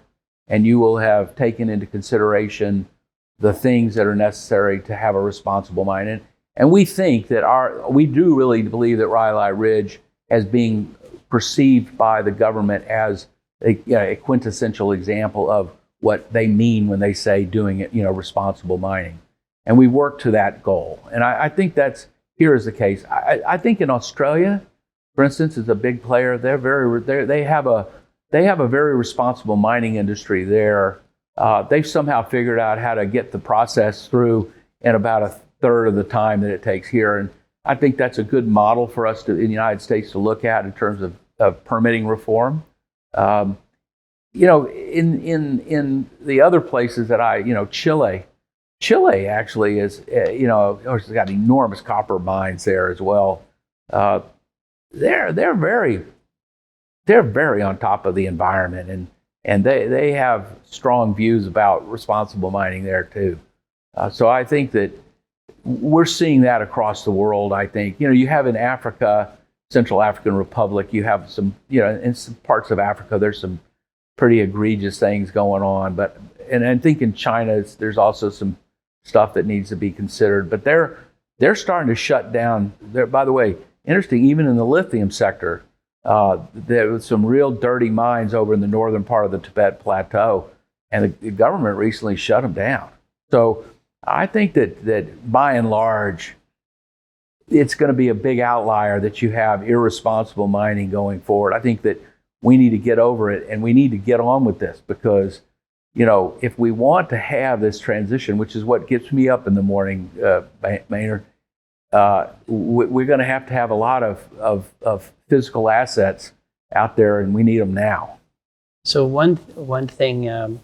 and you will have taken into consideration the things that are necessary to have a responsible mine. And we think that we do really believe that Rhyolite Ridge as being perceived by the government as a quintessential example of what they mean when they say doing it, responsible mining. And we work to that goal. And I think here is the case. I think in Australia, for instance, is a big player. They have a very responsible mining industry there. They've somehow figured out how to get the process through in about a third of the time that it takes here. And I think that's a good model for us in the United States to look at in terms of permitting reform. In the other places that Chile actually is, it's got enormous copper mines there as well. They're very on top of the environment, and they have strong views about responsible mining there too. So I think that we're seeing that across the world. I think you have in Africa, Central African Republic, you have some in some parts of Africa there's some pretty egregious things going on, and I think in China there's also some stuff that needs to be considered. But they're starting to shut down. By the way, interesting, even in the lithium sector, there was some real dirty mines over in the northern part of the Tibet Plateau, and the government recently shut them down. So I think that by and large, it's going to be a big outlier that you have irresponsible mining going forward. I think that we need to get over it, and we need to get on with this because, if we want to have this transition, which is what gets me up in the morning, Maynard, we're going to have a lot of physical assets out there, and we need them now. So one thing,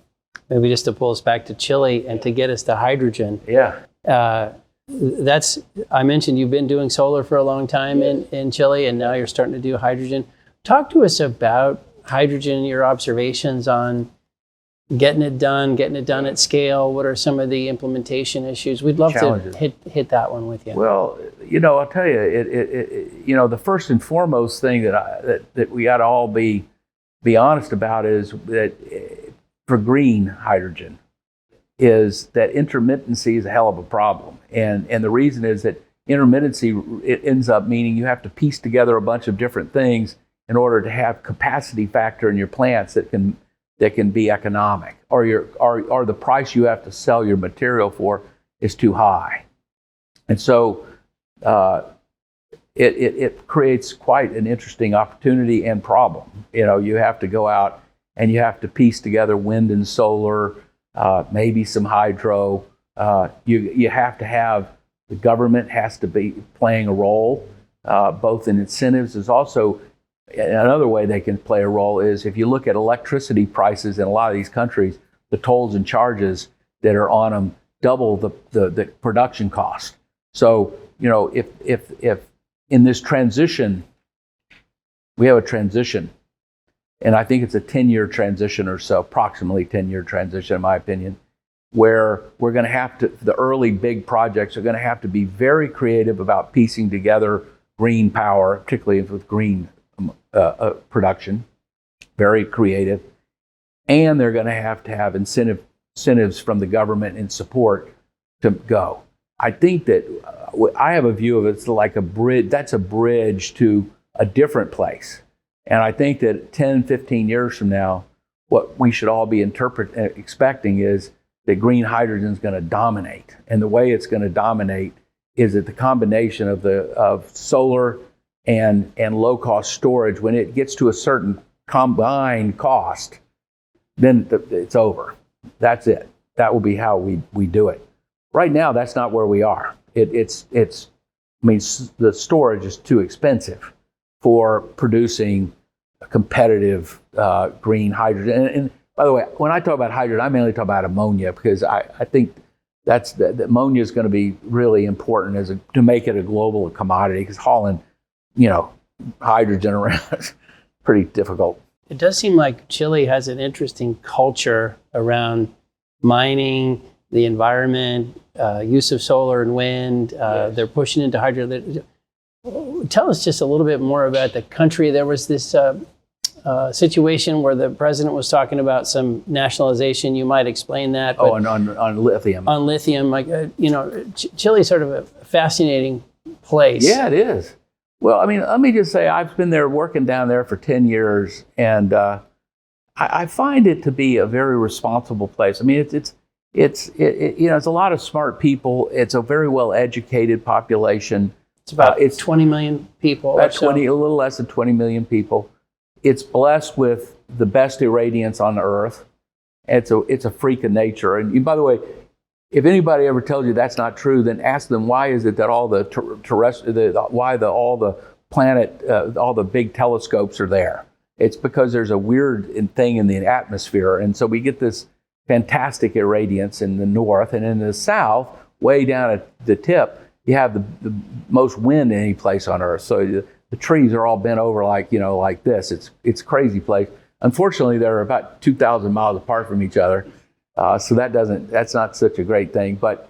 maybe just to pull us back to Chile and to get us to hydrogen. Yeah. I mentioned you've been doing solar for a long time in Chile, and now you're starting to do hydrogen. Talk to us about hydrogen, your observations on getting it done at scale. What are some of the implementation issues? We'd love Challenges. to hit that one with you. Well, I'll tell you, the first and foremost thing that we got to all be honest about is that for green hydrogen is that intermittency is a hell of a problem. And the reason is that intermittency, it ends up meaning you have to piece together a bunch of different things in order to have capacity factor in your plants that can be economic, or the price you have to sell your material for is too high. And so it creates quite an interesting opportunity and problem. You have to go out and you have to piece together wind and solar, maybe some hydro, You have to have, the government has to be playing a role, both in incentives. There's also another way they can play a role is if you look at electricity prices in a lot of these countries, the tolls and charges that are on them double the production cost. So, if in this transition, we have a transition, and I think it's a 10-year transition or so, approximately 10-year transition, in my opinion, where we're going to have to, the early big projects are going to have to be very creative about piecing together green power, particularly with green production, very creative. And they're going to have incentives from the government and support to go. I think that I have a view of it's like a bridge. That's a bridge to a different place. And I think that 10, 15 years from now, what we should all be expecting is that green hydrogen is going to dominate. And the way it's going to dominate is that the combination of solar and low-cost storage, when it gets to a certain combined cost, then it's over. That's it. That will be how we do it. Right now, that's not where we are. The storage is too expensive for producing a competitive green hydrogen. And by the way, when I talk about hydrogen, I mainly talk about ammonia, because I think that's the ammonia is going to be really important to make it a global commodity, because hauling, hydrogen around is pretty difficult. It does seem like Chile has an interesting culture around mining, the environment, use of solar and wind. Yes. They're pushing into hydrogen. Tell us just a little bit more about the country. There was this situation where the president was talking about some nationalization. You might explain that. Oh, on lithium. On lithium, Chile's sort of a fascinating place. Yeah, it is. Well, let me just say, I've been there working down there for 10 years, and I find it to be a very responsible place. It's a lot of smart people. It's a very well educated population. It's about 20 million people. About a little less than 20 million people. It's blessed with the best irradiance on Earth. It's a freak of nature. And by the way, if anybody ever tells you that's not true, then ask them, why is it that all the all the big telescopes are there? It's because there's a weird thing in the atmosphere, and so we get this fantastic irradiance in the north, and in the south, way down at the tip, you have the most wind in any place on Earth. So the trees are all bent over like this. It's a crazy place. Unfortunately, they're about 2,000 miles apart from each other. So that's not such a great thing, but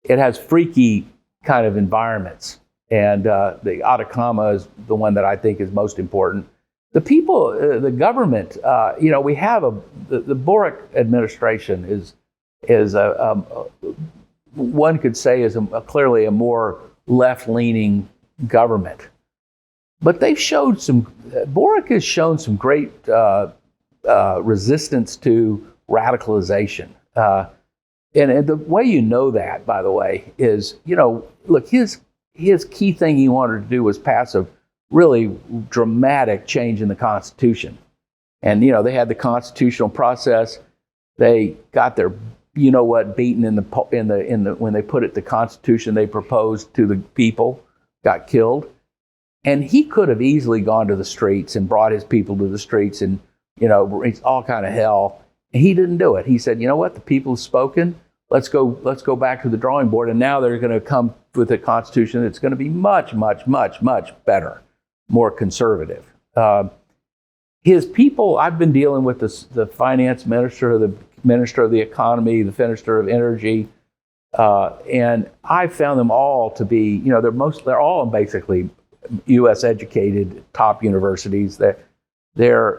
it has freaky kind of environments. And the Atacama is the one that I think is most important. The people, the government, we have the Boric administration is one could say is clearly a more left-leaning government. But Boric has shown some great resistance to radicalization. And the way you know that, by the way, is, look, his key thing he wanted to do was pass a really dramatic change in the Constitution. And, they had the constitutional process. They got their, beaten when they put it, the Constitution they proposed to the people, got killed. And he could have easily gone to the streets and brought his people to the streets and, it's all kind of hell. And he didn't do it. He said, you know what, the people have spoken. Let's go back to the drawing board. And now they're going to come with a constitution that's going to be much, much, much, much better, more conservative. His people, I've been dealing with the finance minister, the minister of the economy, the minister of energy, and I found them all to be, they're all basically U.S. educated, top universities. They're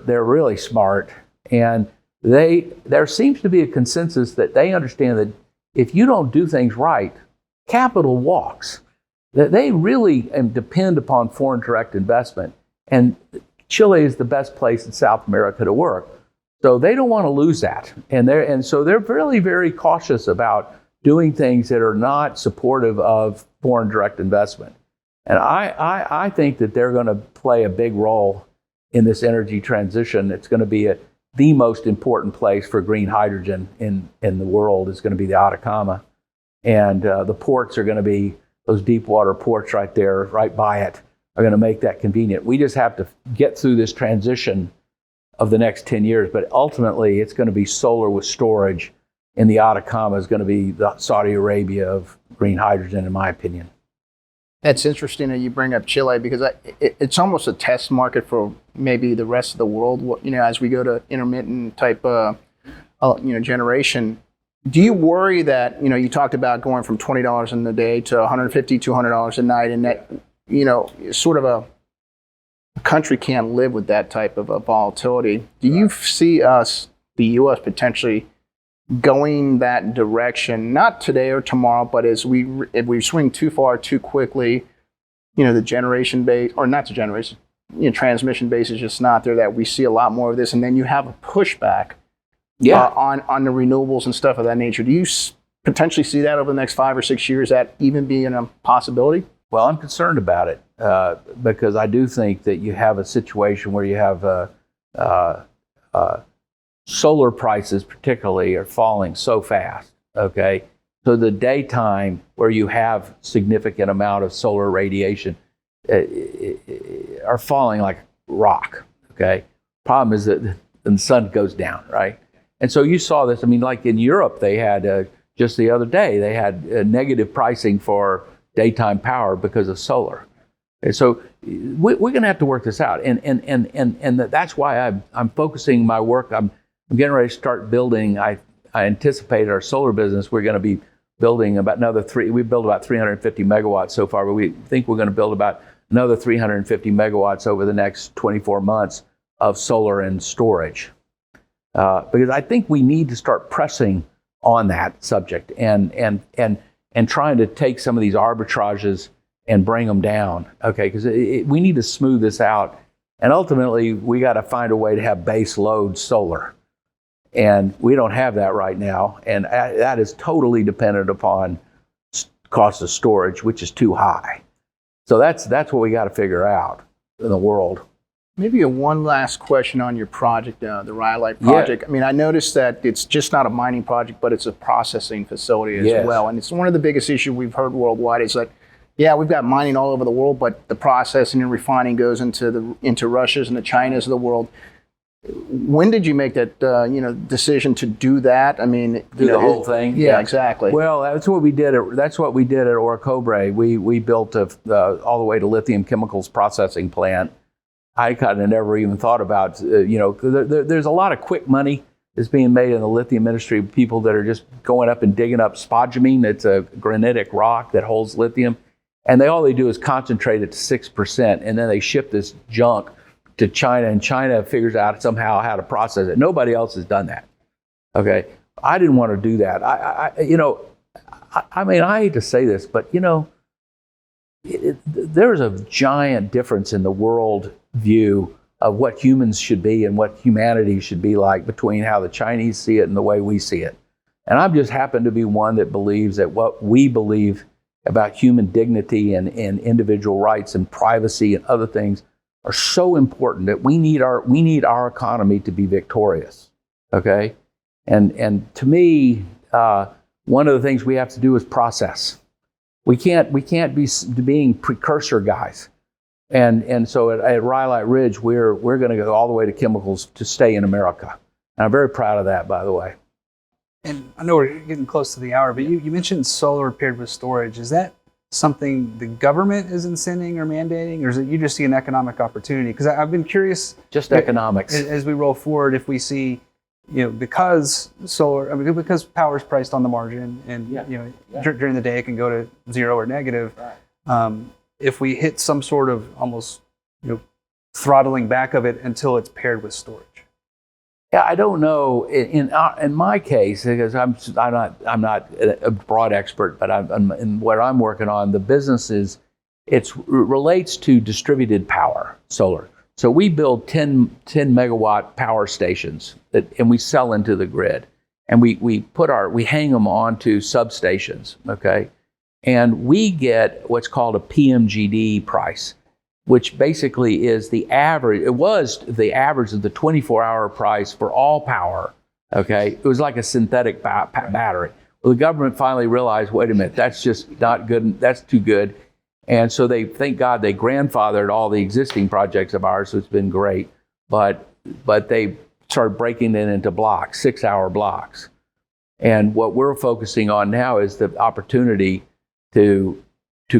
really smart, and there seems to be a consensus that they understand that if you don't do things right, capital walks. That they really depend upon foreign direct investment, and Chile is the best place in South America to work. So they don't want to lose that, and so they're really very cautious about doing things that are not supportive of foreign direct investment. And I think that they're going to play a big role in this energy transition. It's going to be the most important place for green hydrogen in the world is going to be the Atacama. And the ports are going to be, those deep water ports right there, right by it, are going to make that convenient. We just have to get through this transition of the next 10 years, but ultimately it's going to be solar with storage in the Atacama is going to be the Saudi Arabia of green hydrogen, in my opinion. That's interesting that you bring up Chile, because it's almost a test market for maybe the rest of the world. You know, as we go to intermittent type, generation. Do you worry that, you talked about going from $20 in the day to $150, $200 a night, and that, sort of a country can't live with that type of a volatility? Do you see us, the U.S., potentially going that direction, not today or tomorrow, but if we swing too far too quickly, the generation base, or not the generation, transmission base is just not there, that we see a lot more of this, and then you have a pushback on the renewables and stuff of that nature. Do you potentially see that over the next 5 or 6 years, that even being a possibility? Well, I'm concerned about it because I do think that you have a situation where you have solar prices particularly are falling so fast, okay? So the daytime where you have significant amount of solar radiation are falling like rock, okay? Problem is that the sun goes down, right? And so you saw this, like in Europe, they had, just the other day, they had negative pricing for daytime power because of solar. And so we're going to have to work this out. And that's why I'm focusing my work. I'm getting ready to start building. I anticipate our solar business, we're going to be building about we built about 350 megawatts so far, but we think we're going to build about another 350 megawatts over the next 24 months of solar and storage. Because I think we need to start pressing on that subject and trying to take some of these arbitrages and bring them down, okay? Because we need to smooth this out. And ultimately, we got to find a way to have base load solar. And we don't have that right now. And that is totally dependent upon cost of storage, which is too high. So that's what we got to figure out in the world. Maybe one last question on your project, the Rhyolite project. Yeah. I noticed that it's just not a mining project, but it's a processing facility as well. And it's one of the biggest issues we've heard worldwide is that, we've got mining all over the world, but the processing and refining goes into Russia's and the China's of the world. When did you make that decision to do that? Do the whole thing? Yeah, exactly. Well, that's what we did at Orocobre. We built all the way to lithium chemicals processing plant. I kind of never even thought about, there's a lot of quick money that's being made in the lithium industry. People that are just going up and digging up spodumene. It's a granitic rock that holds lithium. And all they do is concentrate it to 6%. And then they ship this junk to China, and China figures out somehow how to process it. Nobody else has done that. Okay. I didn't want to do that. I hate to say this, but there's a giant difference in the world view of what humans should be and what humanity should be like between how the Chinese see it and the way we see it. And I just happen to be one that believes that what we believe about human dignity and individual rights and privacy and other things are so important that we need our economy to be victorious. Okay? And to me, one of the things we have to do is process. We can't be being precursor guys. And so at Rhyolite Ridge, we're going to go all the way to chemicals to stay in America. And I'm very proud of that, by the way. And I know we're getting close to the hour, but you mentioned solar paired with storage. Is that something the government is incenting or mandating, or is it you just see an economic opportunity? Because I've been curious. Just economics. As we roll forward, if we see, because because power is priced on the margin, and during the day it can go to zero or negative. Right. If we hit some sort of almost throttling back of it until it's paired with storage. Yeah, I don't know. In my case, because I'm not a broad expert, but in what I'm working on, the business relates to distributed power, solar. So we build 10 megawatt power stations and we sell into the grid, and we hang them onto substations, okay, and we get what's called a PMGD price. which basically is the average. It was the average of the 24-hour price for all power. Okay, it was like a synthetic battery. Well, the government finally realized, wait a minute, that's just not good. That's too good. And so thank God, they grandfathered all the existing projects of ours, so it's been great. But they started breaking it into blocks, 6-hour blocks. And what we're focusing on now is the opportunity to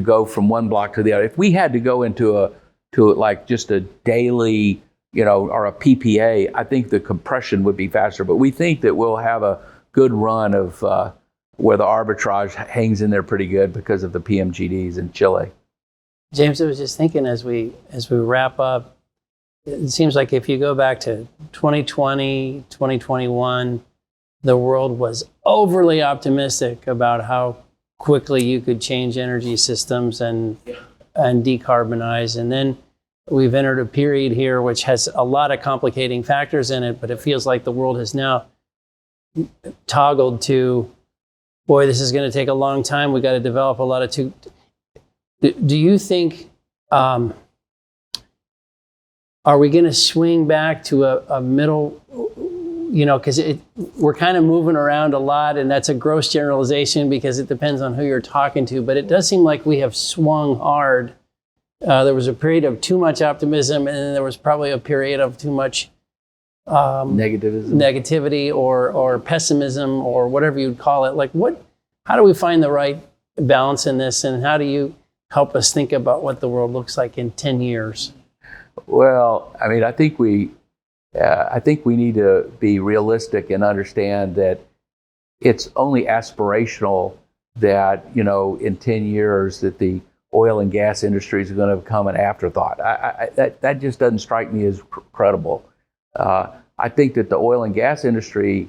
go from one block to the other. If we had to go into like just a daily, or a PPA, I think the compression would be faster. But we think that we'll have a good run of where the arbitrage hangs in there pretty good because of the PMGDs in Chile. James, I was just thinking as we wrap up, it seems like if you go back to 2020, 2021, the world was overly optimistic about how quickly you could change energy systems and decarbonize. And then we've entered a period here which has a lot of complicating factors in it, but it feels like the world has now toggled to, boy, this is going to take a long time. We got to develop a lot of do you think, are we going to swing back to a middle, because we're kind of moving around a lot, and that's a gross generalization because it depends on who you're talking to, but it does seem like we have swung hard. There was a period of too much optimism, and then there was probably a period of too much negativity or pessimism or whatever you'd call it. How do we find the right balance in this, and how do you help us think about what the world looks like in 10 years? Well, I mean, I think we need to be realistic and understand that it's only aspirational that, in 10 years that the oil and gas industries are going to become an afterthought. That just doesn't strike me as credible. I think that the oil and gas industry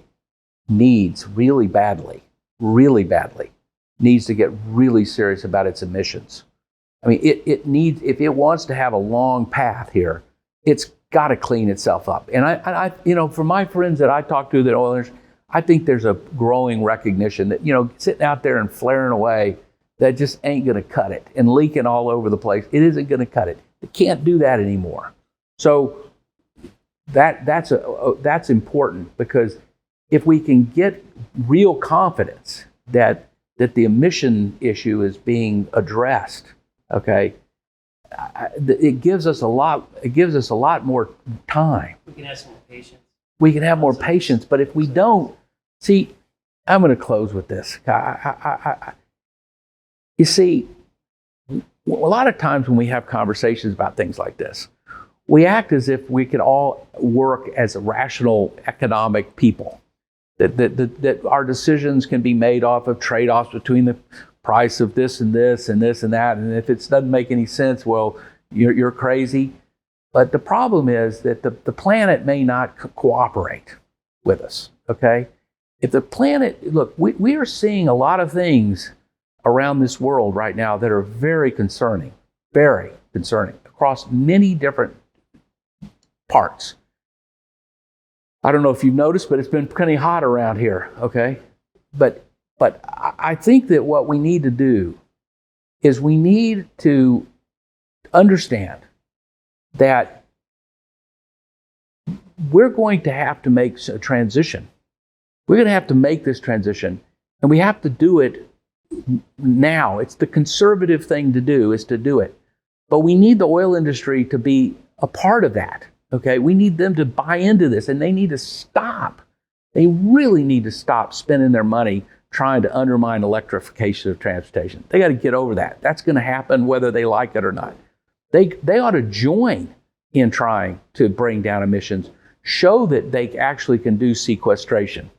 needs really badly, needs to get really serious about its emissions. I mean, it needs, if it wants to have a long path here, it's got to clean itself up. And I for my friends that I talk to that oil industry, I think there's a growing recognition that, sitting out there and flaring away, that just ain't going to cut it, and leaking all over the place, it isn't going to cut it. It can't do that anymore. So that's important, because if we can get real confidence that the emission issue is being addressed, okay, it gives us a lot more time. We can have some more patience. We can have more patience, but if we don't, see, I'm going to close with this. You see, a lot of times when we have conversations about things like this, we act as if we can all work as a rational economic people, that our decisions can be made off of trade-offs between the price of this and this and this and that, and if it doesn't make any sense, well, you're crazy. But the problem is that the planet may not cooperate with us, okay? If the planet, look, we are seeing a lot of things around this world right now that are very concerning across many different parts. I don't know if you've noticed, but it's been pretty hot around here, okay? But I think that what we need to do is we need to understand that we're going to have to make a transition. We're going to have to make this transition, and we have to do it now. It's the conservative thing to do, is to do it. But we need the oil industry to be a part of that, okay? We need them to buy into this, and they need to stop. They really need to stop spending their money trying to undermine electrification of transportation. They got to get over that. That's going to happen whether they like it or not. They ought to join in trying to bring down emissions, show that they actually can do sequestration.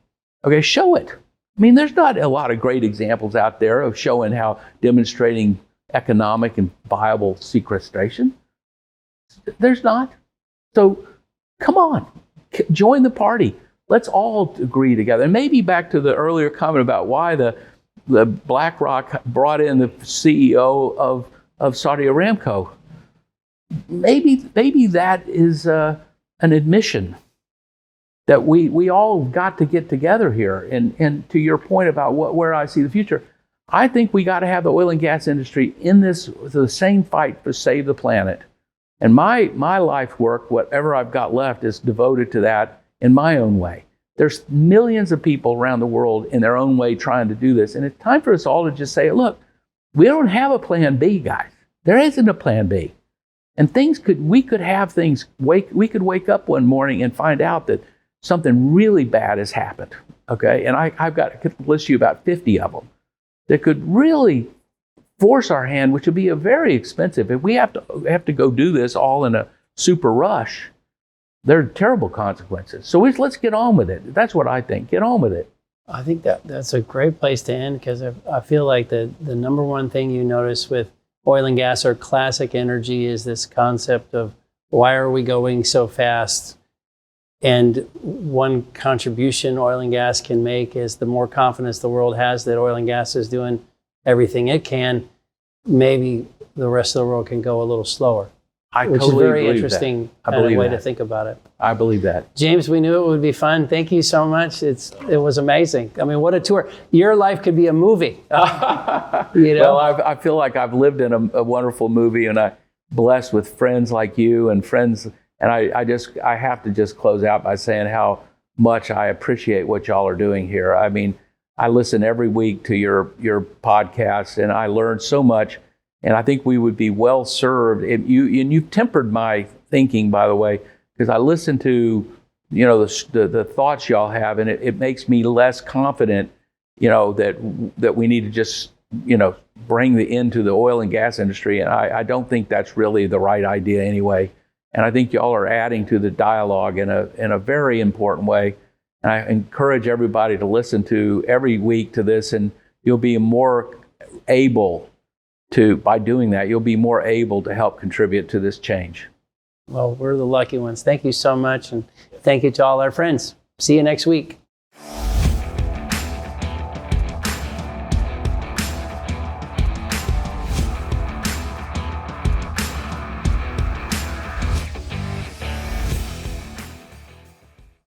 Okay, show it. I mean, there's not a lot of great examples out there of showing how demonstrating economic and viable sequestration. There's not. So come on, join the party. Let's all agree together. And maybe back to the earlier comment about why the BlackRock brought in the CEO of Saudi Aramco. Maybe that is an admission that we all got to get together here. And to your point about where I see the future, I think we got to have the oil and gas industry in the same fight to save the planet And my life work, whatever I've got left, is devoted to that in my own way. There's millions of people around the world in their own way trying to do this. And it's time for us all to just say, look, we don't have a plan B, guys. There isn't a plan B. And we could wake up one morning and find out that something really bad has happened. Okay. And I could list you about 50 of them that could really force our hand, which would be a very expensive. If we have to go do this all in a super rush, there are terrible consequences. So let's get on with it. That's what I think. Get on with it. I think that's a great place to end, because I feel like the number one thing you notice with oil and gas or classic energy is this concept of why are we going so fast? And one contribution oil and gas can make is the more confidence the world has that oil and gas is doing everything it can, maybe the rest of the world can go a little slower. Which is a very interesting way to think about it. I believe that. James, we knew it would be fun. Thank you so much. It was amazing. I mean, what a tour. Your life could be a movie. Well, I feel like I've lived in a wonderful movie, and I'm blessed with friends like you and friends. And I have to just close out by saying how much I appreciate what y'all are doing here. I mean, I listen every week to your podcast, and I learn so much. And I think we would be well served. And you've tempered my thinking, by the way, because I listen to, the thoughts y'all have, and it makes me less confident, that we need to just, bring the end to the oil and gas industry. And I don't think that's really the right idea anyway. And I think y'all are adding to the dialogue in a very important way. And I encourage everybody to listen to every week to this, and you'll be more able by doing that, you'll be more able to help contribute to this change. Well, we're the lucky ones. Thank you so much. And thank you to all our friends. See you next week.